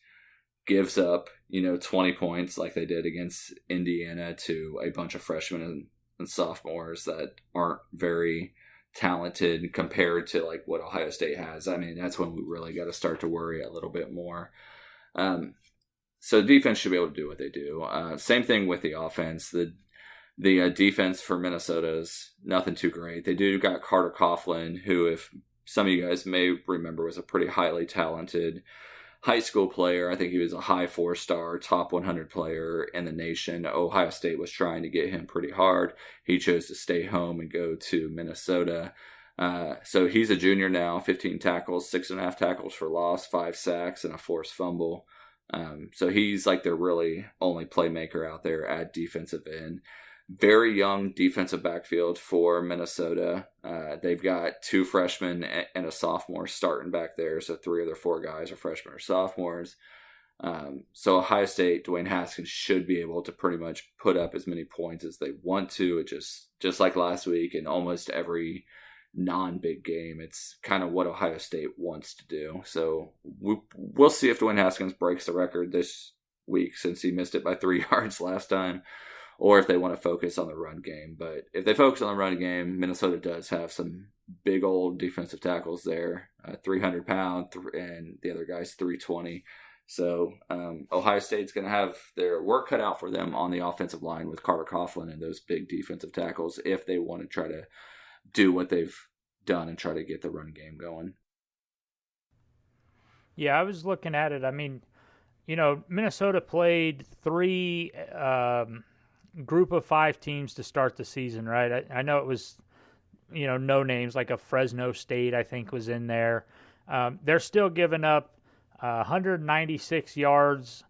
Speaker 3: gives up, 20 points like they did against Indiana to a bunch of freshmen and sophomores that aren't very talented compared to like what Ohio State has. I mean, that's when we really got to start to worry a little bit more. So defense should be able to do what they do. Same thing with the offense. The defense for Minnesota is nothing too great. They do got Carter Coughlin, who, if some of you guys may remember, was a pretty highly talented high school player. I think he was a high 4-star, top 100 player in the nation. Ohio State was trying to get him pretty hard. He chose to stay home and go to Minnesota. So he's a junior now, 15 tackles, 6.5 tackles for loss, 5 sacks, and a forced fumble. So he's like their really only playmaker out there at defensive end. Very young defensive backfield for Minnesota. They've got 2 freshmen and a sophomore starting back there. So 3 of their 4 guys are freshmen or sophomores. So Ohio State, Dwayne Haskins should be able to pretty much put up as many points as they want to. It just like last week in almost every non-big game, it's kind of what Ohio State wants to do. So we'll see if Dwayne Haskins breaks the record this week, since he missed it by 3 yards last time, or if they want to focus on the run game. But if they focus on the run game, Minnesota does have some big old defensive tackles there, 300 pound, and the other guy's 320. So Ohio State's going to have their work cut out for them on the offensive line with Carter Coughlin and those big defensive tackles if they want to try to do what they've done and try to get the run game going.
Speaker 2: Yeah, I was looking at it. I mean, Minnesota played 3 group of 5 teams to start the season, right? I know it was, no names, like a Fresno State, I think, was in there. They're still giving up 196 yards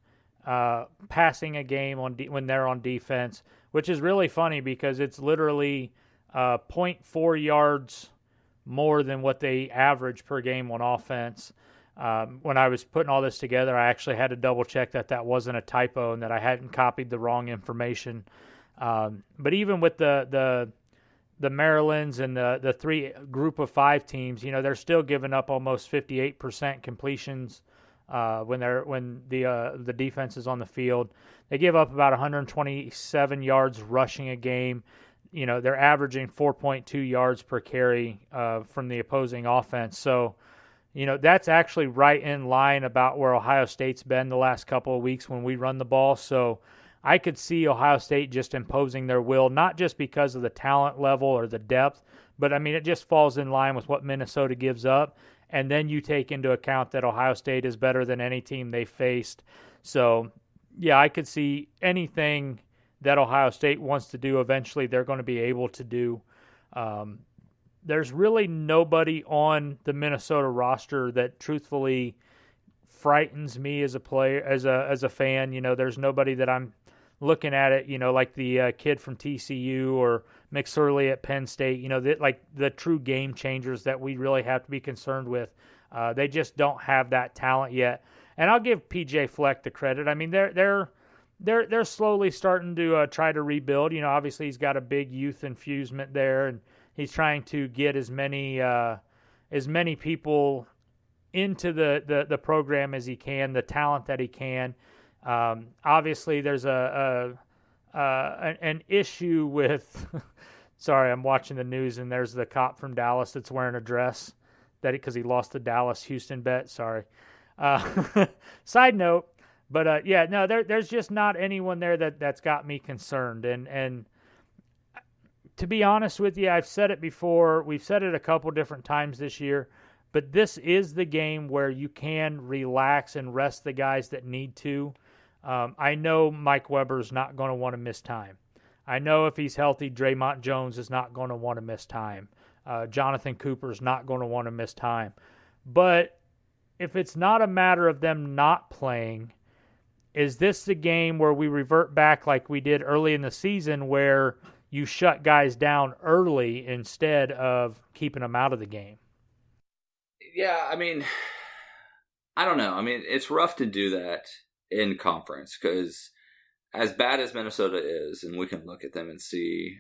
Speaker 2: passing a game when they're on defense, which is really funny because it's literally 0.4 yards more than what they average per game on offense. When I was putting all this together, I actually had to double check that wasn't a typo and that I hadn't copied the wrong information. But even with the Marylands and the 3 group of 5 teams, they're still giving up almost 58% completions when the defense is on the field. They give up about 127 yards rushing a game. They're averaging 4.2 yards per carry from the opposing offense. So, that's actually right in line about where Ohio State's been the last couple of weeks when we run the ball. So I could see Ohio State just imposing their will, not just because of the talent level or the depth, but, it just falls in line with what Minnesota gives up. And then you take into account that Ohio State is better than any team they faced. So, yeah, I could see anything that Ohio State wants to do, eventually they're going to be able to do. There's really nobody on the Minnesota roster that truthfully frightens me as a player, as a fan. There's nobody that I'm looking at it, like the kid from TCU or McSorley at Penn State, like the true game changers that we really have to be concerned with. They just don't have that talent yet. And I'll give PJ Fleck the credit. I mean, they're slowly starting to try to rebuild. Obviously he's got a big youth infusement there, and he's trying to get as many people into the program as he can, the talent that he can. Obviously, there's an issue with. Sorry, I'm watching the news, and there's the cop from Dallas that's wearing a dress because he lost the Dallas-Houston bet. Sorry. Side note. But, there's just not anyone there that's got me concerned. And to be honest with you, I've said it before. We've said it a couple different times this year. But this is the game where you can relax and rest the guys that need to. I know Mike Weber's not going to want to miss time. I know if he's healthy, Draymond Jones is not going to want to miss time. Jonathan Cooper's not going to want to miss time. But if it's not a matter of them not playing, is this the game where we revert back like we did early in the season where you shut guys down early instead of keeping them out of the game?
Speaker 3: Yeah, I don't know. It's rough to do that in conference because as bad as Minnesota is, and we can look at them and see,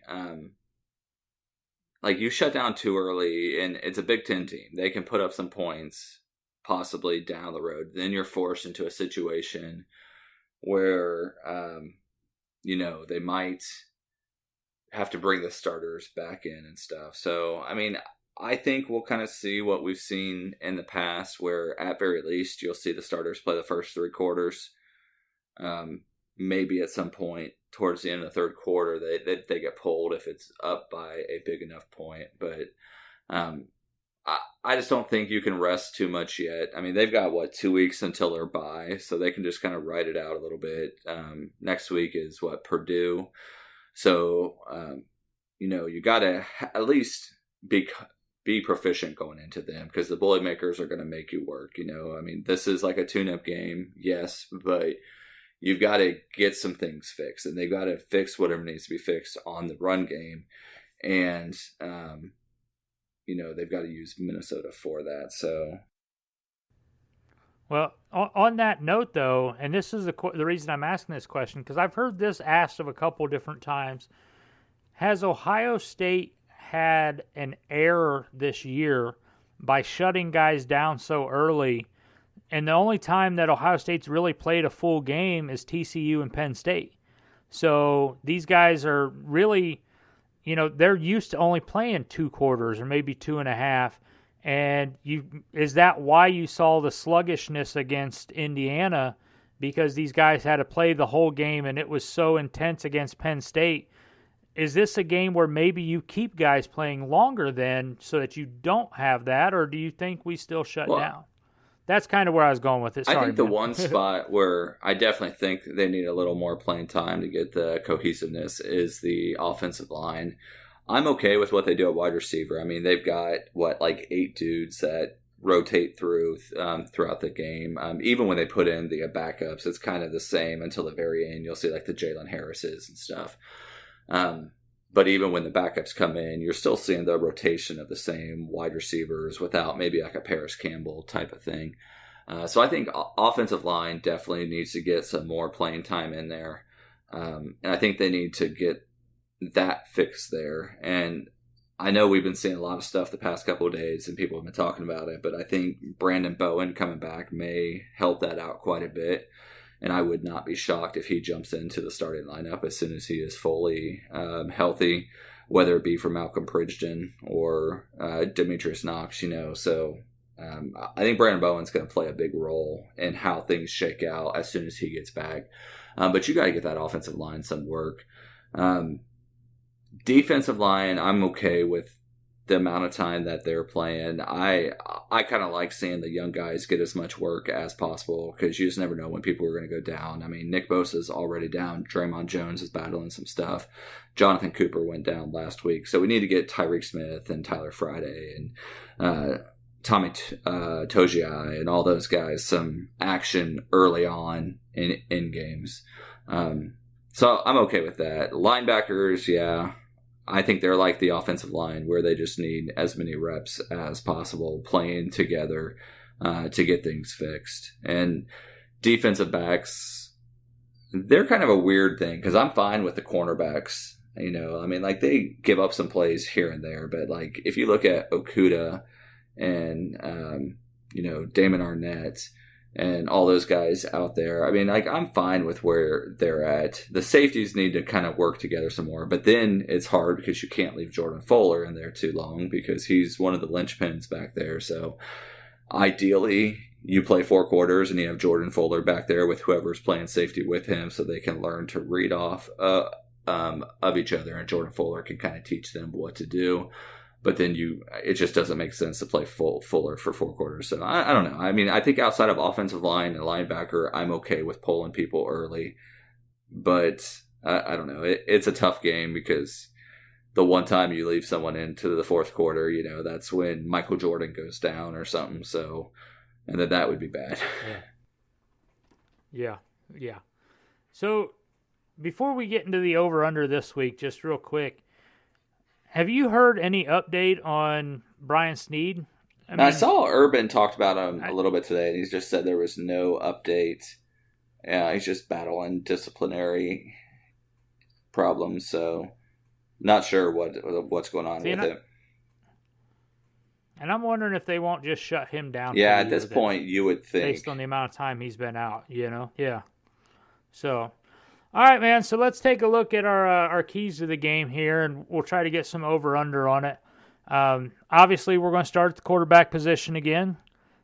Speaker 3: you shut down too early, and it's a Big Ten team. They can put up some points possibly down the road. Then you're forced into a situation where, they might have to bring the starters back in and stuff. So, I mean, I think we'll kind of see what we've seen in the past, where at very least you'll see the starters play the first 3 quarters. Maybe at some point towards the end of the third quarter, they get pulled if it's up by a big enough point. But I just don't think you can rest too much yet. I mean, they've got, 2 weeks until their bye, so they can just kind of ride it out a little bit. Next week is, Purdue. So, you got to at least be proficient going into them, because the Boilermakers are going to make you work. I mean, this is like a tune-up game, yes, but you've got to get some things fixed, and they've got to fix whatever needs to be fixed on the run game. And, they've got to use Minnesota for that. So,
Speaker 2: well, on that note, though, and this is the reason I'm asking this question, because I've heard this asked of a couple different times. Has Ohio State had an error this year by shutting guys down so early? And the only time that Ohio State's really played a full game is TCU and Penn State. So these guys are really, they're used to only playing 2 quarters or maybe 2.5. And is that why you saw the sluggishness against Indiana? Because these guys had to play the whole game and it was so intense against Penn State. Is this a game where maybe you keep guys playing longer then so that you don't have that, or do you think we still shut down? That's kind of where I was going with it. Sorry,
Speaker 3: I think the one spot where I definitely think they need a little more playing time to get the cohesiveness is the offensive line. I'm okay with what they do at wide receiver. I mean, they've got, 8 dudes that rotate throughout the game. Even when they put in the backups, it's kind of the same until the very end. You'll see the Jalen Harrises and stuff. But even when the backups come in, you're still seeing the rotation of the same wide receivers without maybe a Paris Campbell type of thing. So I think offensive line definitely needs to get some more playing time in there. And I think they need to get that fixed there. And I know we've been seeing a lot of stuff the past couple of days and people have been talking about it, but I think Brandon Bowen coming back may help that out quite a bit. And I would not be shocked if he jumps into the starting lineup as soon as he is fully healthy, whether it be for Malcolm Pridgeon or Demetrius Knox, So I think Brandon Bowen's going to play a big role in how things shake out as soon as he gets back. But you got to get that offensive line some work. Defensive line, I'm okay with the amount of time that they're playing. I kind of like seeing the young guys get as much work as possible, because you just never know when people are going to go down. I mean, Nick Bosa's already down. Draymond Jones is battling some stuff. Jonathan Cooper went down last week. So we need to get Tyreek Smith and Tyler Friday and Tommy Togiai and all those guys some action early on in games. So I'm okay with that. Linebackers, yeah. I think they're like the offensive line, where they just need as many reps as possible playing together to get things fixed. And defensive backs, they're kind of a weird thing, because I'm fine with the cornerbacks. They give up some plays here and there, but if you look at Okudah and Damon Arnett and all those guys out there, I'm fine with where they're at. The safeties need to kind of work together some more, but then it's hard because you can't leave Jordan Fuller in there too long, because he's one of the linchpins back there. So ideally, you play 4 quarters and you have Jordan Fuller back there with whoever's playing safety with him, so they can learn to read off of each other, and Jordan Fuller can kind of teach them what to do. But then it just doesn't make sense to play Fuller for 4 quarters. So I don't know. I think outside of offensive line and linebacker, I'm okay with pulling people early. But I don't know. It's a tough game, because the one time you leave someone into the 4th quarter, that's when Michael Jordan goes down or something. So, and then that would be bad.
Speaker 2: Yeah. So before we get into the over-under this week, just real quick, have you heard any update on Brian Snead?
Speaker 3: I saw Urban talked about him a little bit today, and he's just said there was no update. He's just battling disciplinary problems, so not sure what's going on with it.
Speaker 2: And I'm wondering if they won't just shut him down.
Speaker 3: Yeah, at this point, you would think.
Speaker 2: Based on the amount of time he's been out, Yeah. So, all All right, man. So let's take a look at our keys to the game here, and we'll try to get some over/under on it. Obviously, we're going to start at the quarterback position again.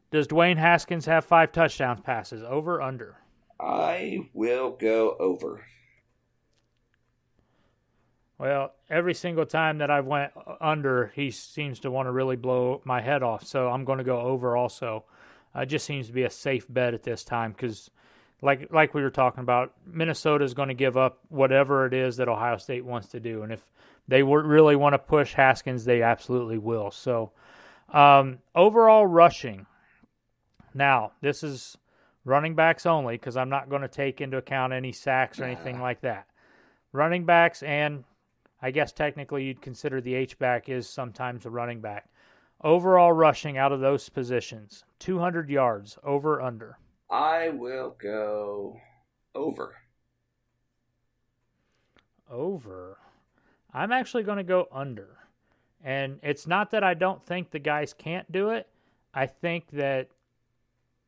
Speaker 2: Does Dwayne Haskins have 5 touchdown passes? Over/under?
Speaker 3: I will go over.
Speaker 2: Well, every single time that I've went under, he seems to want to really blow my head off. So I'm going to go over also. It just seems to be a safe bet at this time because, like we were talking about, Minnesota is going to give up whatever it is that Ohio State wants to do. And if they really want to push Haskins, they absolutely will. So overall rushing. Now, this is running backs only because I'm not going to take into account any sacks or anything like that. Running backs, and I guess technically you'd consider the H-back is sometimes a running back. Overall rushing out of those positions, 200 yards, over/under?
Speaker 3: I will go over.
Speaker 2: Over. I'm actually going to go under. And it's not that I don't think the guys can't do it. I think that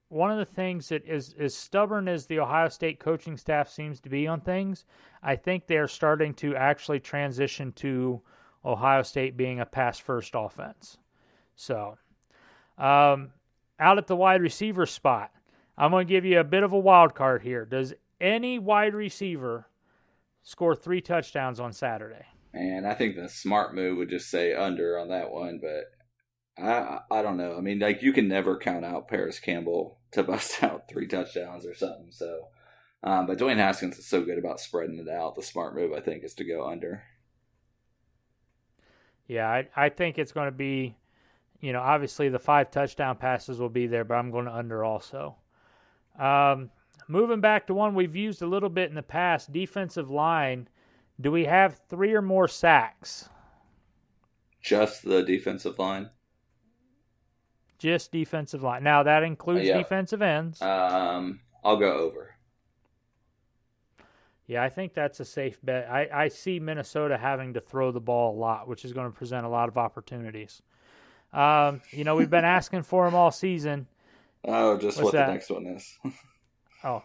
Speaker 2: one of the things that is as stubborn as the Ohio State coaching staff seems to be on things, I think they're starting to actually transition to Ohio State being a pass-first offense. So, out at the wide receiver spot, I'm going to give you a bit of a wild card here. Does any wide receiver score 3 touchdowns on Saturday?
Speaker 3: Man, I think the smart move would just say under on that one, but I don't know. I mean, like, you can never count out Paris Campbell to bust out 3 touchdowns or something. So, but Dwayne Haskins is so good about spreading it out. The smart move, I think, is to go under.
Speaker 2: Yeah, I think it's going to be, obviously the 5 touchdown passes will be there, but I'm going to under also. Moving back to one we've used a little bit in the past, defensive line. Do we have 3 or more sacks?
Speaker 3: Just the defensive line?
Speaker 2: Just defensive line. Now, that includes defensive ends.
Speaker 3: I'll go over.
Speaker 2: Yeah, I think that's a safe bet. I see Minnesota having to throw the ball a lot, which is going to present a lot of opportunities. We've been asking for them all season.
Speaker 3: Oh, just
Speaker 2: What's
Speaker 3: what
Speaker 2: that?
Speaker 3: The next one is.
Speaker 2: Oh.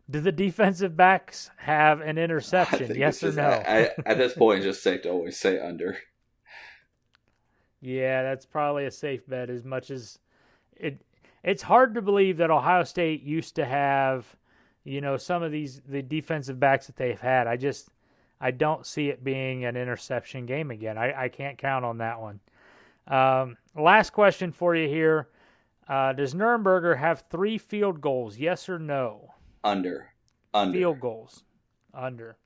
Speaker 2: Do the defensive backs have an interception? Yes or no?
Speaker 3: At this point, it's just safe to always say under.
Speaker 2: Yeah, that's probably a safe bet as much as it's hard to believe that Ohio State used to have, some of the defensive backs that they've had. I don't see it being an interception game again. I can't count on that one. Last question for you here. Does Nuremberger have 3 field goals? Yes or no?
Speaker 3: Under.
Speaker 2: Field goals. Under.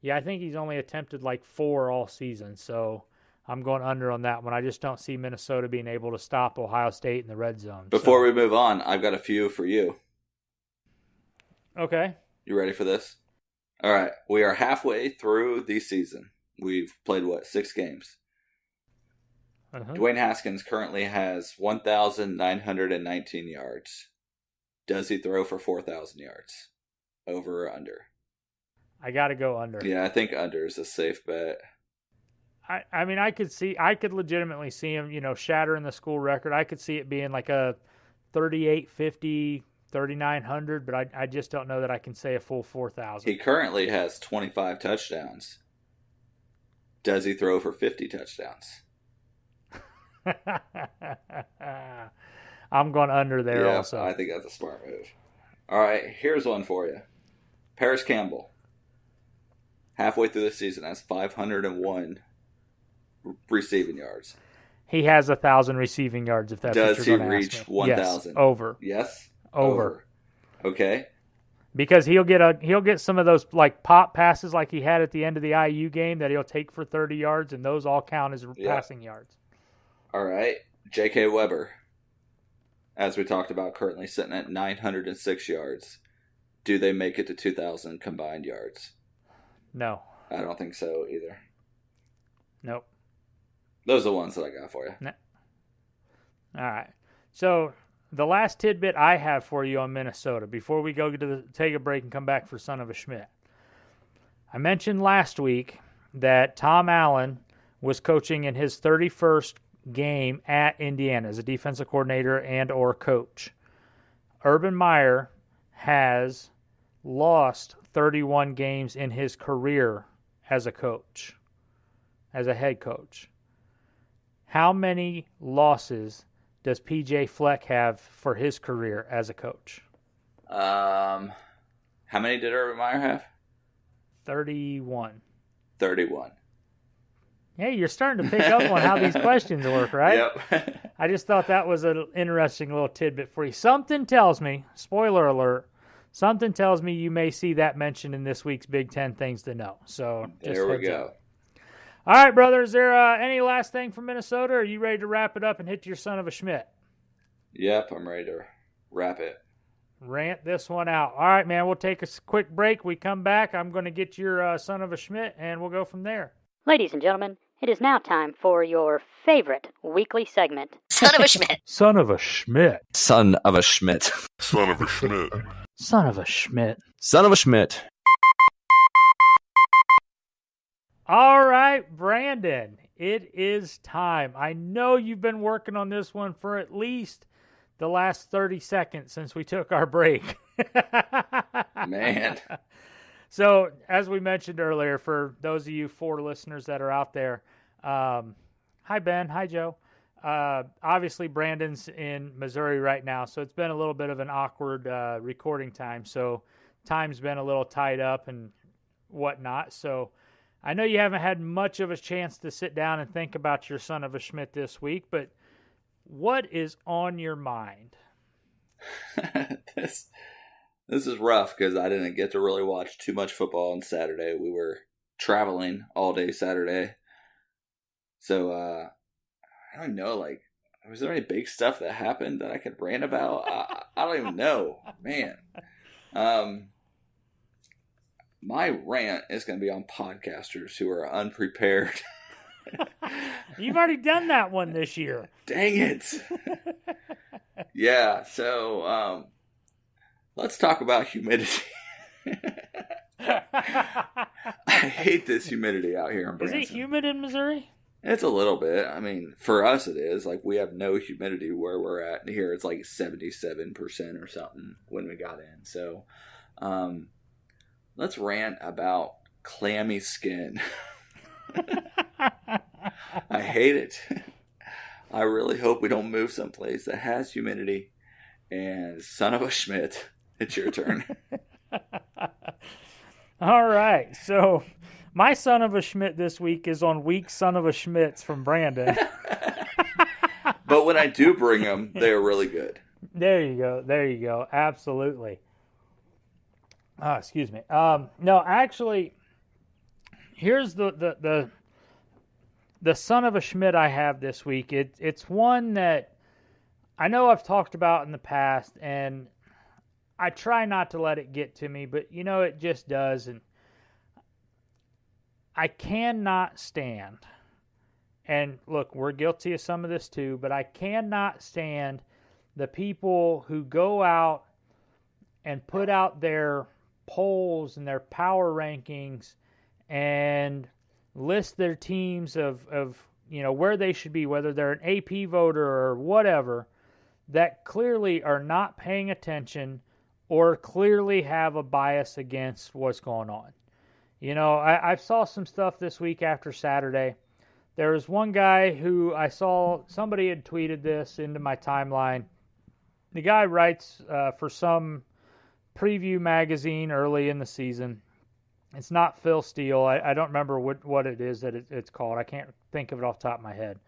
Speaker 2: Yeah, I think he's only attempted like 4 all season, so I'm going under on that one. I just don't see Minnesota being able to stop Ohio State in the red zone.
Speaker 3: Before we move on, I've got a few for you.
Speaker 2: Okay.
Speaker 3: You ready for this? All right. We are halfway through the season. We've played, 6 games?
Speaker 2: Uh-huh.
Speaker 3: Dwayne Haskins currently has 1,919 yards. Does he throw for 4,000 yards? Over or under?
Speaker 2: I got to go under.
Speaker 3: Yeah, I think under is a safe bet.
Speaker 2: I mean, I could legitimately see him, shattering the school record. I could see it being like a 3850, 3,900, but I just don't know that I can say a full 4,000. He
Speaker 3: currently has 25 touchdowns. Does he throw for 50 touchdowns?
Speaker 2: I'm going under there also.
Speaker 3: I think that's a smart move. All right, here's one for you. Paris Campbell, halfway through the season, has 501 receiving yards.
Speaker 2: He has 1,000 receiving yards, if that's what you're going to ask me.
Speaker 3: Does he reach 1,000?
Speaker 2: Yes, over.
Speaker 3: Yes?
Speaker 2: Over.
Speaker 3: Okay.
Speaker 2: Because he'll get some of those like pop passes like he had at the end of the IU game that he'll take for 30 yards, and those all count as passing yards.
Speaker 3: All right. J.K. Weber, as we talked about, currently sitting at 906 yards. Do they make it to 2,000 combined yards?
Speaker 2: No.
Speaker 3: I don't think so either.
Speaker 2: Nope.
Speaker 3: Those are the ones that I got for you.
Speaker 2: No. All right. So the last tidbit I have for you on Minnesota before we go to take a break and come back for Son of a Schmidt. I mentioned last week that Tom Allen was coaching in his 31st game at Indiana as a defensive coordinator and or coach. Urban Meyer has lost 31 games in his career as a coach, as a head coach. How many losses does PJ Fleck have for his career as a coach?
Speaker 3: How many did Urban Meyer have?
Speaker 2: 31.
Speaker 3: 31.
Speaker 2: Hey, you're starting to pick up on how these questions work, right?
Speaker 3: Yep.
Speaker 2: I just thought that was an interesting little tidbit for you. Something tells me, spoiler alert, something tells me you may see that mentioned in this week's Big Ten Things to Know. So just
Speaker 3: There we
Speaker 2: heads
Speaker 3: go.
Speaker 2: up. All right, brother, is there any last thing from Minnesota, or are you ready to wrap it up and hit your son of a Schmidt?
Speaker 3: Yep, I'm ready to wrap it.
Speaker 2: Rant this one out. All right, man, we'll take a quick break. We come back. I'm going to get your son of a Schmidt, and we'll go from there.
Speaker 4: Ladies and gentlemen, it is now time for your favorite weekly segment.
Speaker 7: Son of a Schmidt.
Speaker 2: Son of a Schmidt.
Speaker 6: Son of a Schmidt.
Speaker 5: Son of a Schmidt.
Speaker 2: Son of a Schmidt.
Speaker 6: Son of a Schmidt.
Speaker 2: All right, Brandon, it is time. I know you've been working on this one for at least the last 30 seconds since we took our break.
Speaker 3: Man.
Speaker 2: So, as we mentioned earlier, for those of you 4 listeners that are out there, hi, Ben. Hi, Joe. Obviously, Brandon's in Missouri right now, so it's been a little bit of an awkward recording time. So, time's been a little tied up and whatnot. So, I know you haven't had much of a chance to sit down and think about your son of a Schmidt this week, but what is on your mind?
Speaker 3: This is rough because I didn't get to really watch too much football on Saturday. We were traveling all day Saturday. So, I don't know, like, was there any big stuff that happened that I could rant about? I don't even know, man. My rant is going to be on podcasters who are unprepared.
Speaker 2: You've already done that one this year.
Speaker 3: Dang it. Yeah, so let's talk about humidity. I hate this humidity out here in Branson.
Speaker 2: Is it humid in Missouri?
Speaker 3: It's a little bit. I mean, for us it is. Like, we have no humidity where we're at. Here it's like 77% or something when we got in. So, let's rant about clammy skin. I hate it. I really hope we don't move someplace that has humidity. And son of a Schmidt, it's your turn.
Speaker 2: All right. So my son of a Schmidt this week is on weak son of a Schmidts from Brandon.
Speaker 3: But when I do bring them, they're really good.
Speaker 2: There you go. There you go. Absolutely. Excuse me. No, actually, here's the son of a Schmidt I have this week. It's one that I know I've talked about in the past, and I try not to let it get to me, but you know it just does. And I cannot stand, and look, we're guilty of some of this too, but I cannot stand the people who go out and put out their polls and their power rankings and list their teams of you know where they should be, whether they're an AP voter or whatever, that clearly are not paying attention or clearly have a bias against what's going on. You know, I saw some stuff this week after Saturday. There was one guy who I saw, somebody had tweeted this into my timeline. The guy writes for some preview magazine early in the season. It's not Phil Steele. I don't remember what it is that it's called. I can't think of it off the top of my head.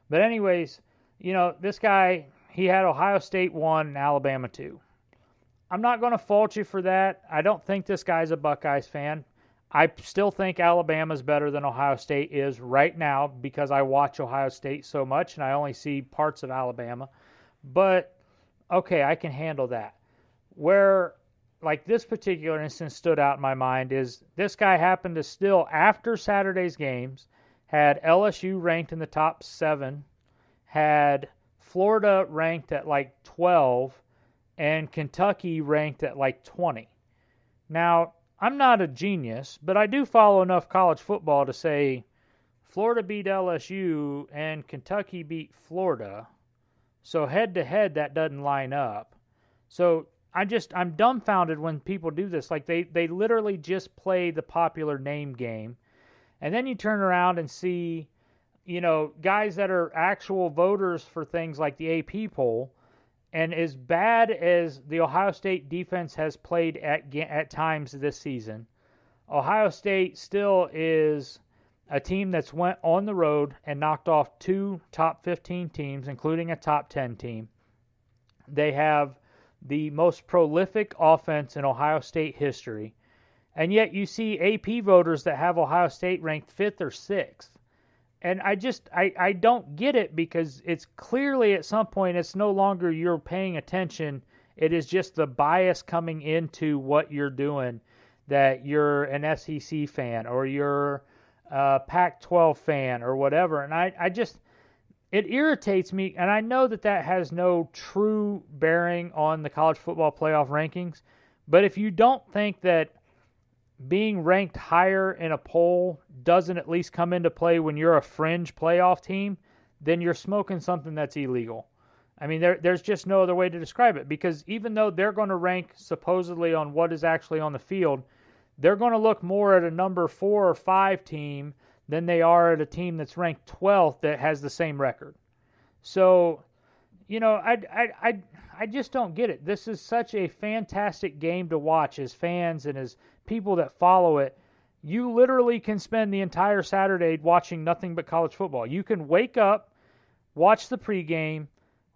Speaker 2: But anyways, you know, this guy, he had Ohio State 1 and Alabama 2. I'm not going to fault you for that. I don't think this guy's a Buckeyes fan. I still think Alabama's better than Ohio State is right now because I watch Ohio State so much and I only see parts of Alabama. But, okay, I can handle that. Where, like, this particular instance stood out in my mind is this guy happened to still, after Saturday's games, had LSU ranked in the top 7, had Florida ranked at like 12, and Kentucky ranked at like 20. Now, I'm not a genius, but I do follow enough college football to say Florida beat LSU and Kentucky beat Florida. So head to head, that doesn't line up. So I'm dumbfounded when people do this. Like they literally just play the popular name game, and then you turn around and see, guys that are actual voters for things like the AP poll, and as bad as the Ohio State defense has played at times this season, Ohio State still is a team that's went on the road and knocked off 2 top 15 teams, including a top 10 team. They have the most prolific offense in Ohio State history, and yet you see AP voters that have Ohio State ranked 5th or 6th. And I don't get it, because it's clearly at some point it's no longer you're paying attention. It is just the bias coming into what you're doing, that you're an SEC fan or you're a Pac-12 fan or whatever. And it irritates me, and I know that has no true bearing on the college football playoff rankings. But if you don't think that being ranked higher in a poll doesn't at least come into play when you're a fringe playoff team, then you're smoking something that's illegal. I mean, there's just no other way to describe it, because even though they're going to rank supposedly on what is actually on the field, they're going to look more at a number 4 or 5 team than they are at a team that's ranked 12th that has the same record. So, I just don't get it. This is such a fantastic game to watch as fans and as people that follow it. You literally can spend the entire Saturday watching nothing but college football. You can wake up, watch the pregame,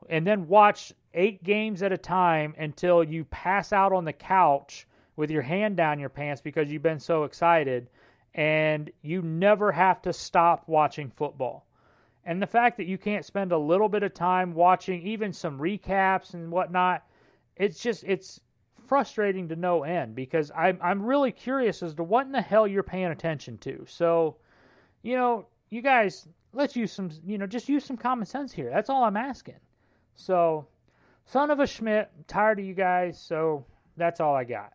Speaker 2: and then watch 8 games at a time until you pass out on the couch with your hand down your pants because you've been so excited, and you never have to stop watching football. And the fact that you can't spend a little bit of time watching even some recaps and whatnot, it's frustrating to no end, because I'm really curious as to what in the hell you're paying attention to. So, you guys, let's use some, just use some common sense here. That's all I'm asking. So, son of a Schmidt, I'm tired of you guys, so that's all I got.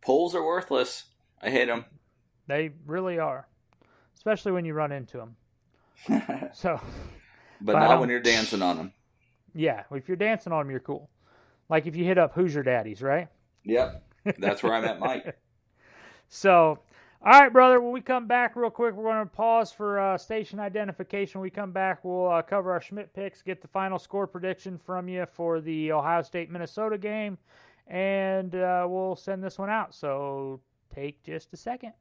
Speaker 3: Polls are worthless. I hate them.
Speaker 2: They really are, especially when you run into them. So,
Speaker 3: but not when you're dancing on them.
Speaker 2: Yeah, if you're dancing on them, you're cool. Like if you hit up Hoosier Daddies, right?
Speaker 3: Yep, that's where I met Mike.
Speaker 2: So, all right, brother, when we come back real quick, we're going to pause for station identification. When we come back, we'll cover our Schmidt picks, get the final score prediction from you for the Ohio State-Minnesota game, and we'll send this one out. So take just a second.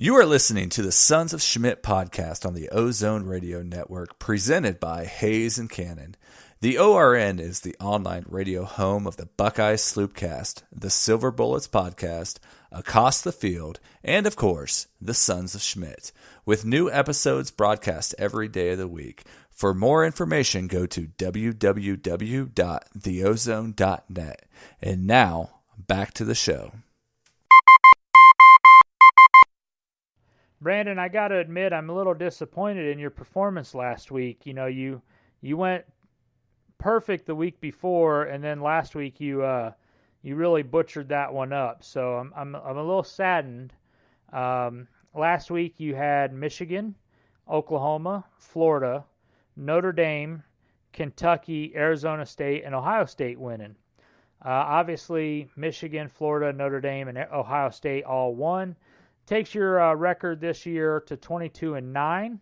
Speaker 6: You are listening to the Sons of Schmidt podcast on the Ozone Radio Network, presented by Hayes and Cannon. The ORN is the online radio home of the Buckeyes Sloopcast, the Silver Bullets podcast, Across the Field, and of course, the Sons of Schmidt, with new episodes broadcast every day of the week. For more information, go to www.theozone.net. And now, back to the show.
Speaker 2: Brandon, I got to admit, I'm a little disappointed in your performance last week. You went perfect the week before, and then last week you really butchered that one up. So I'm a little saddened. Last week you had Michigan, Oklahoma, Florida, Notre Dame, Kentucky, Arizona State, and Ohio State winning. Obviously, Michigan, Florida, Notre Dame, and Ohio State all won. Takes your record this year to 22-9.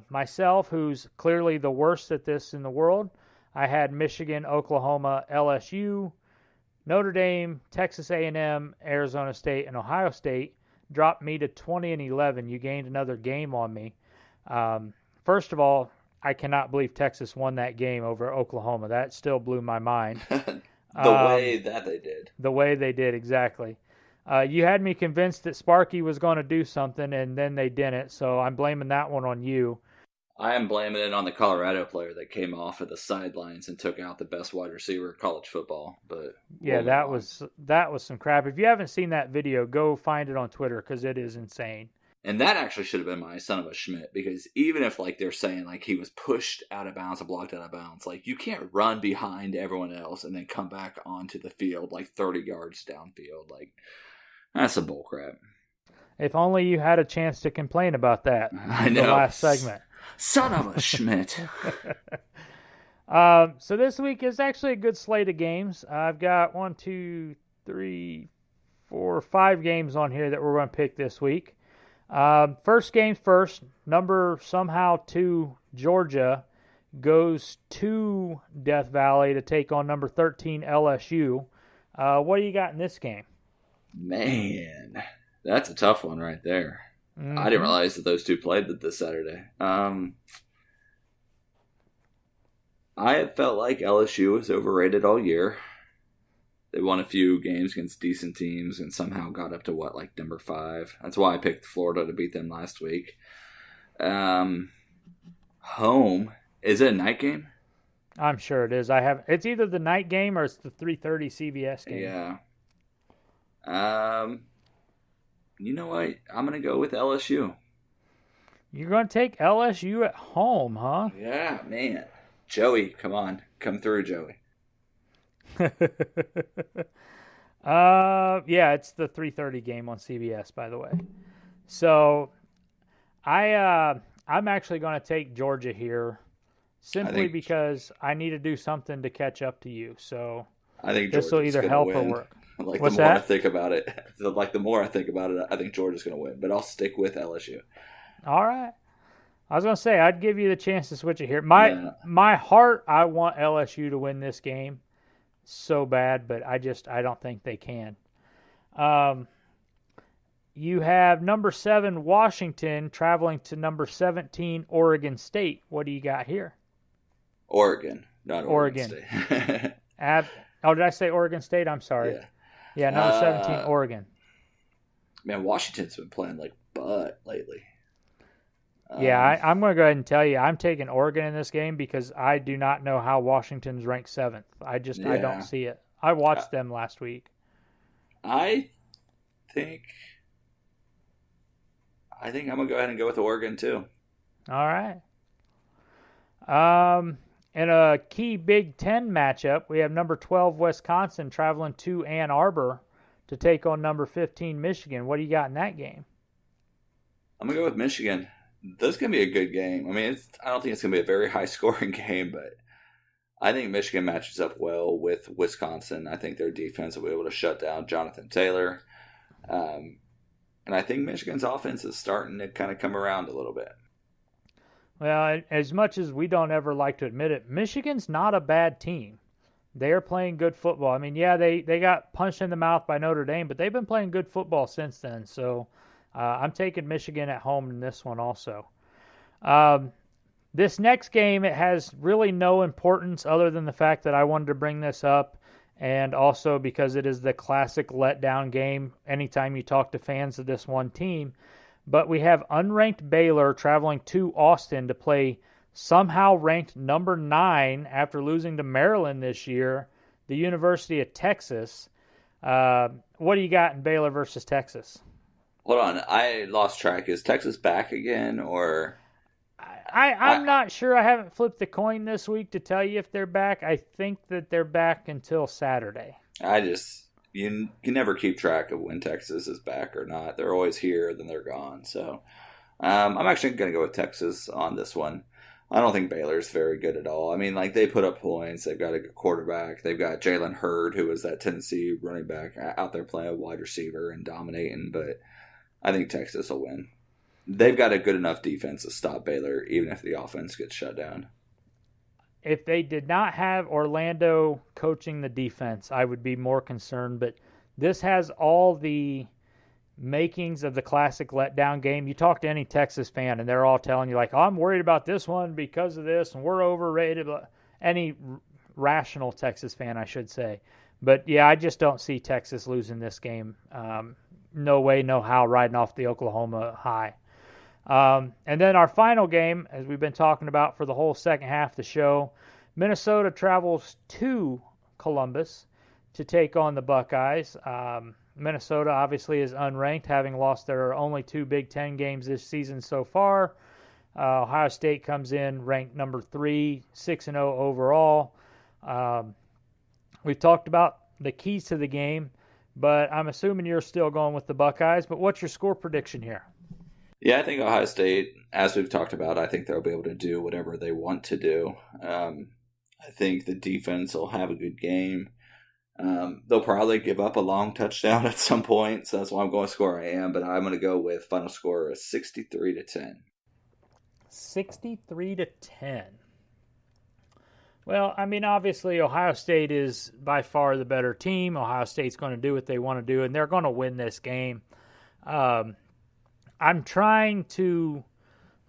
Speaker 2: Myself, who's clearly the worst at this in the world, I had Michigan, Oklahoma, LSU, Notre Dame, Texas A&M, Arizona State, and Ohio State. Dropped me to 20-11. You gained another game on me. First of all, I cannot believe Texas won that game over Oklahoma. That still blew my mind.
Speaker 3: The way that they did.
Speaker 2: The way they did, exactly. You had me convinced that Sparky was going to do something, and then they didn't, so I'm blaming that one on you.
Speaker 3: I am blaming it on the Colorado player that came off of the sidelines and took out the best wide receiver in college football. But
Speaker 2: yeah, that was some crap. If you haven't seen that video, go find it on Twitter, because it is insane.
Speaker 3: And that actually should have been my son of a Schmidt, because even if they're saying he was pushed out of bounds and blocked out of bounds, you can't run behind everyone else and then come back onto the field 30 yards downfield. That's some bullcrap.
Speaker 2: If only you had a chance to complain about that
Speaker 3: I know.
Speaker 2: The last segment.
Speaker 3: Son of a Schmidt.
Speaker 2: So this week is actually a good slate of games. I've got 5 games on here that we're going to pick this week. First games first. Number somehow 2 Georgia goes to Death Valley to take on number 13 LSU. What do you got in this game?
Speaker 3: Man, that's a tough one right there.
Speaker 2: Mm-hmm.
Speaker 3: I didn't realize that those two played this Saturday. I have felt like LSU was overrated all year. They won a few games against decent teams and somehow got up to number 5. That's why I picked Florida to beat them last week. Home, is it a night game?
Speaker 2: I'm sure it is. It's either the night game or it's the 3:30 CBS game.
Speaker 3: Yeah. You know what? I'm going to go with LSU.
Speaker 2: You're going to take LSU at home, huh?
Speaker 3: Yeah, man. Joey, come on. Come through, Joey.
Speaker 2: Yeah, it's the 3:30 game on CBS, by the way. So, I'm actually going to take Georgia here, simply because I need to do something to catch up to you. So,
Speaker 3: I think
Speaker 2: this will either help or work. What's
Speaker 3: the more
Speaker 2: that?
Speaker 3: I think about it, the more I think about it, I think Georgia's going to win. But I'll stick with LSU.
Speaker 2: All right. I was going to say, I'd give you the chance to switch it here. My heart, I want LSU to win this game so bad, but I don't think they can. You have number 7 Washington traveling to number 17 Oregon State. What do you got here?
Speaker 3: Oregon, not Oregon State.
Speaker 2: Did I say Oregon State? I'm sorry. Yeah, number 17 Oregon.
Speaker 3: Man, Washington's been playing like butt lately.
Speaker 2: Yeah, I'm going to go ahead and tell you, I'm taking Oregon in this game because I do not know how Washington's ranked 7th. I don't see it. I watched them last week.
Speaker 3: I think I'm going to go ahead and go with Oregon too.
Speaker 2: All right. In a key Big Ten matchup, we have number 12 Wisconsin traveling to Ann Arbor to take on number 15 Michigan. What do you got in that game?
Speaker 3: I'm going to go with Michigan. This is going to be a good game. I mean, I don't think it's going to be a very high-scoring game, but I think Michigan matches up well with Wisconsin. I think their defense will be able to shut down Jonathan Taylor. And I think Michigan's offense is starting to kind of come around a little bit.
Speaker 2: Well, as much as we don't ever like to admit it, Michigan's not a bad team. They are playing good football. I mean, yeah, they got punched in the mouth by Notre Dame, but they've been playing good football since then. So I'm taking Michigan at home in this one also. This next game, it has really no importance other than the fact that I wanted to bring this up, and also because it is the classic letdown game anytime you talk to fans of this one team. But we have unranked Baylor traveling to Austin to play somehow ranked number 9 after losing to Maryland this year, the University of Texas. What do you got in Baylor versus Texas?
Speaker 3: Hold on, I lost track. Is Texas back again, or?
Speaker 2: I'm not sure. I haven't flipped the coin this week to tell you if they're back. I think that they're back until Saturday.
Speaker 3: You can never keep track of when Texas is back or not. They're always here, then they're gone. So I'm actually going to go with Texas on this one. I don't think Baylor's very good at all. I mean, they put up points. They've got a good quarterback. They've got Jalen Hurd, who is that Tennessee running back, out there playing a wide receiver and dominating. But I think Texas will win. They've got a good enough defense to stop Baylor, even if the offense gets shut down.
Speaker 2: If they did not have Orlando coaching the defense, I would be more concerned. But this has all the makings of the classic letdown game. You talk to any Texas fan, and they're all telling you, I'm worried about this one because of this, and we're overrated. Any rational Texas fan, I should say. But, yeah, I just don't see Texas losing this game. No way, no how, riding off the Oklahoma high. And then our final game, as we've been talking about for the whole second half of the show, Minnesota travels to Columbus to take on the Buckeyes. Minnesota obviously is unranked, having lost their only 2 Big Ten games this season so far. Ohio State comes in ranked number 3, 6-0 overall. We've talked about the keys to the game, but I'm assuming you're still going with the Buckeyes. But what's your score prediction here?
Speaker 3: Yeah, I think Ohio State, as we've talked about, I think they'll be able to do whatever they want to do. I think the defense will have a good game. They'll probably give up a long touchdown at some point, so that's why I'm going to score I am, but I'm going to go with final score of 63-10.
Speaker 2: 63-10. Well, I mean, obviously, Ohio State is by far the better team. Ohio State's going to do what they want to do, and they're going to win this game. I'm trying to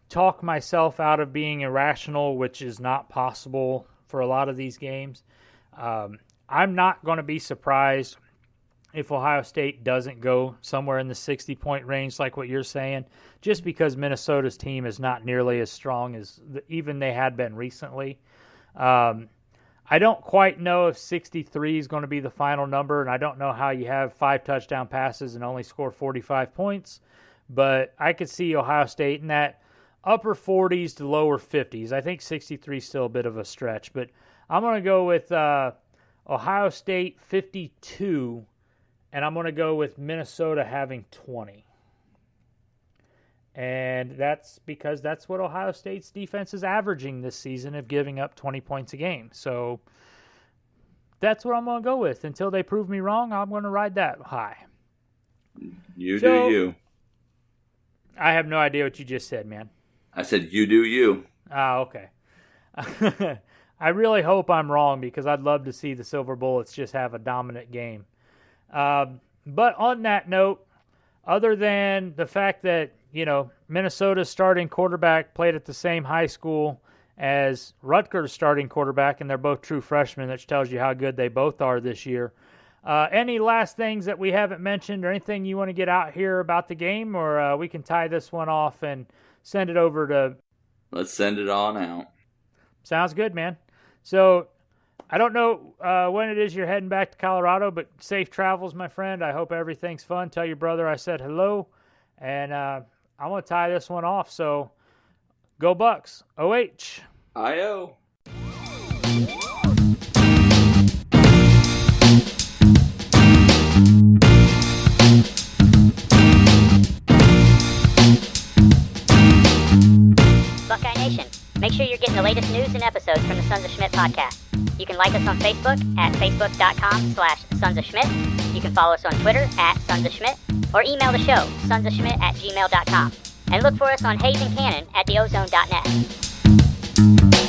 Speaker 2: talk myself out of being irrational, which is not possible for a lot of these games. I'm not going to be surprised if Ohio State doesn't go somewhere in the 60-point range like what you're saying, just because Minnesota's team is not nearly as strong as even they had been recently. I don't quite know if 63 is going to be the final number, and I don't know how you have 5 touchdown passes and only score 45 points, but I could see Ohio State in that upper 40s to lower 50s. I think 63 is still a bit of a stretch, but I'm going to go with Ohio State 52, and I'm going to go with Minnesota having 20. And that's because that's what Ohio State's defense is averaging this season, of giving up 20 points a game. So that's what I'm going to go with. Until they prove me wrong, I'm going to ride that high.
Speaker 3: You do you.
Speaker 2: I have no idea what you just said, man.
Speaker 3: I said you do you.
Speaker 2: Oh, okay. I really hope I'm wrong, because I'd love to see the Silver Bullets just have a dominant game. But on that note, other than the fact that, Minnesota's starting quarterback played at the same high school as Rutgers' starting quarterback, and they're both true freshmen, which tells you how good they both are this year. Any last things that we haven't mentioned, or anything you want to get out here about the game, or we can tie this one off and send it over to...
Speaker 3: Let's send it on out.
Speaker 2: Sounds good, man. So, I don't know when it is you're heading back to Colorado, but safe travels, my friend. I hope everything's fun. Tell your brother I said hello, and I want to tie this one off. So, go Bucks. OH.
Speaker 3: I-O.
Speaker 4: Buckeye Nation, make sure you're getting the latest news and episodes from the Sons of Schmidt podcast. You can like us on Facebook at facebook.com/Sons of Schmidt. You can follow us on Twitter at Sons of Schmidt, or email the show, sonsofschmidt@gmail.com. And look for us on Hayes and Cannon at theozone.net.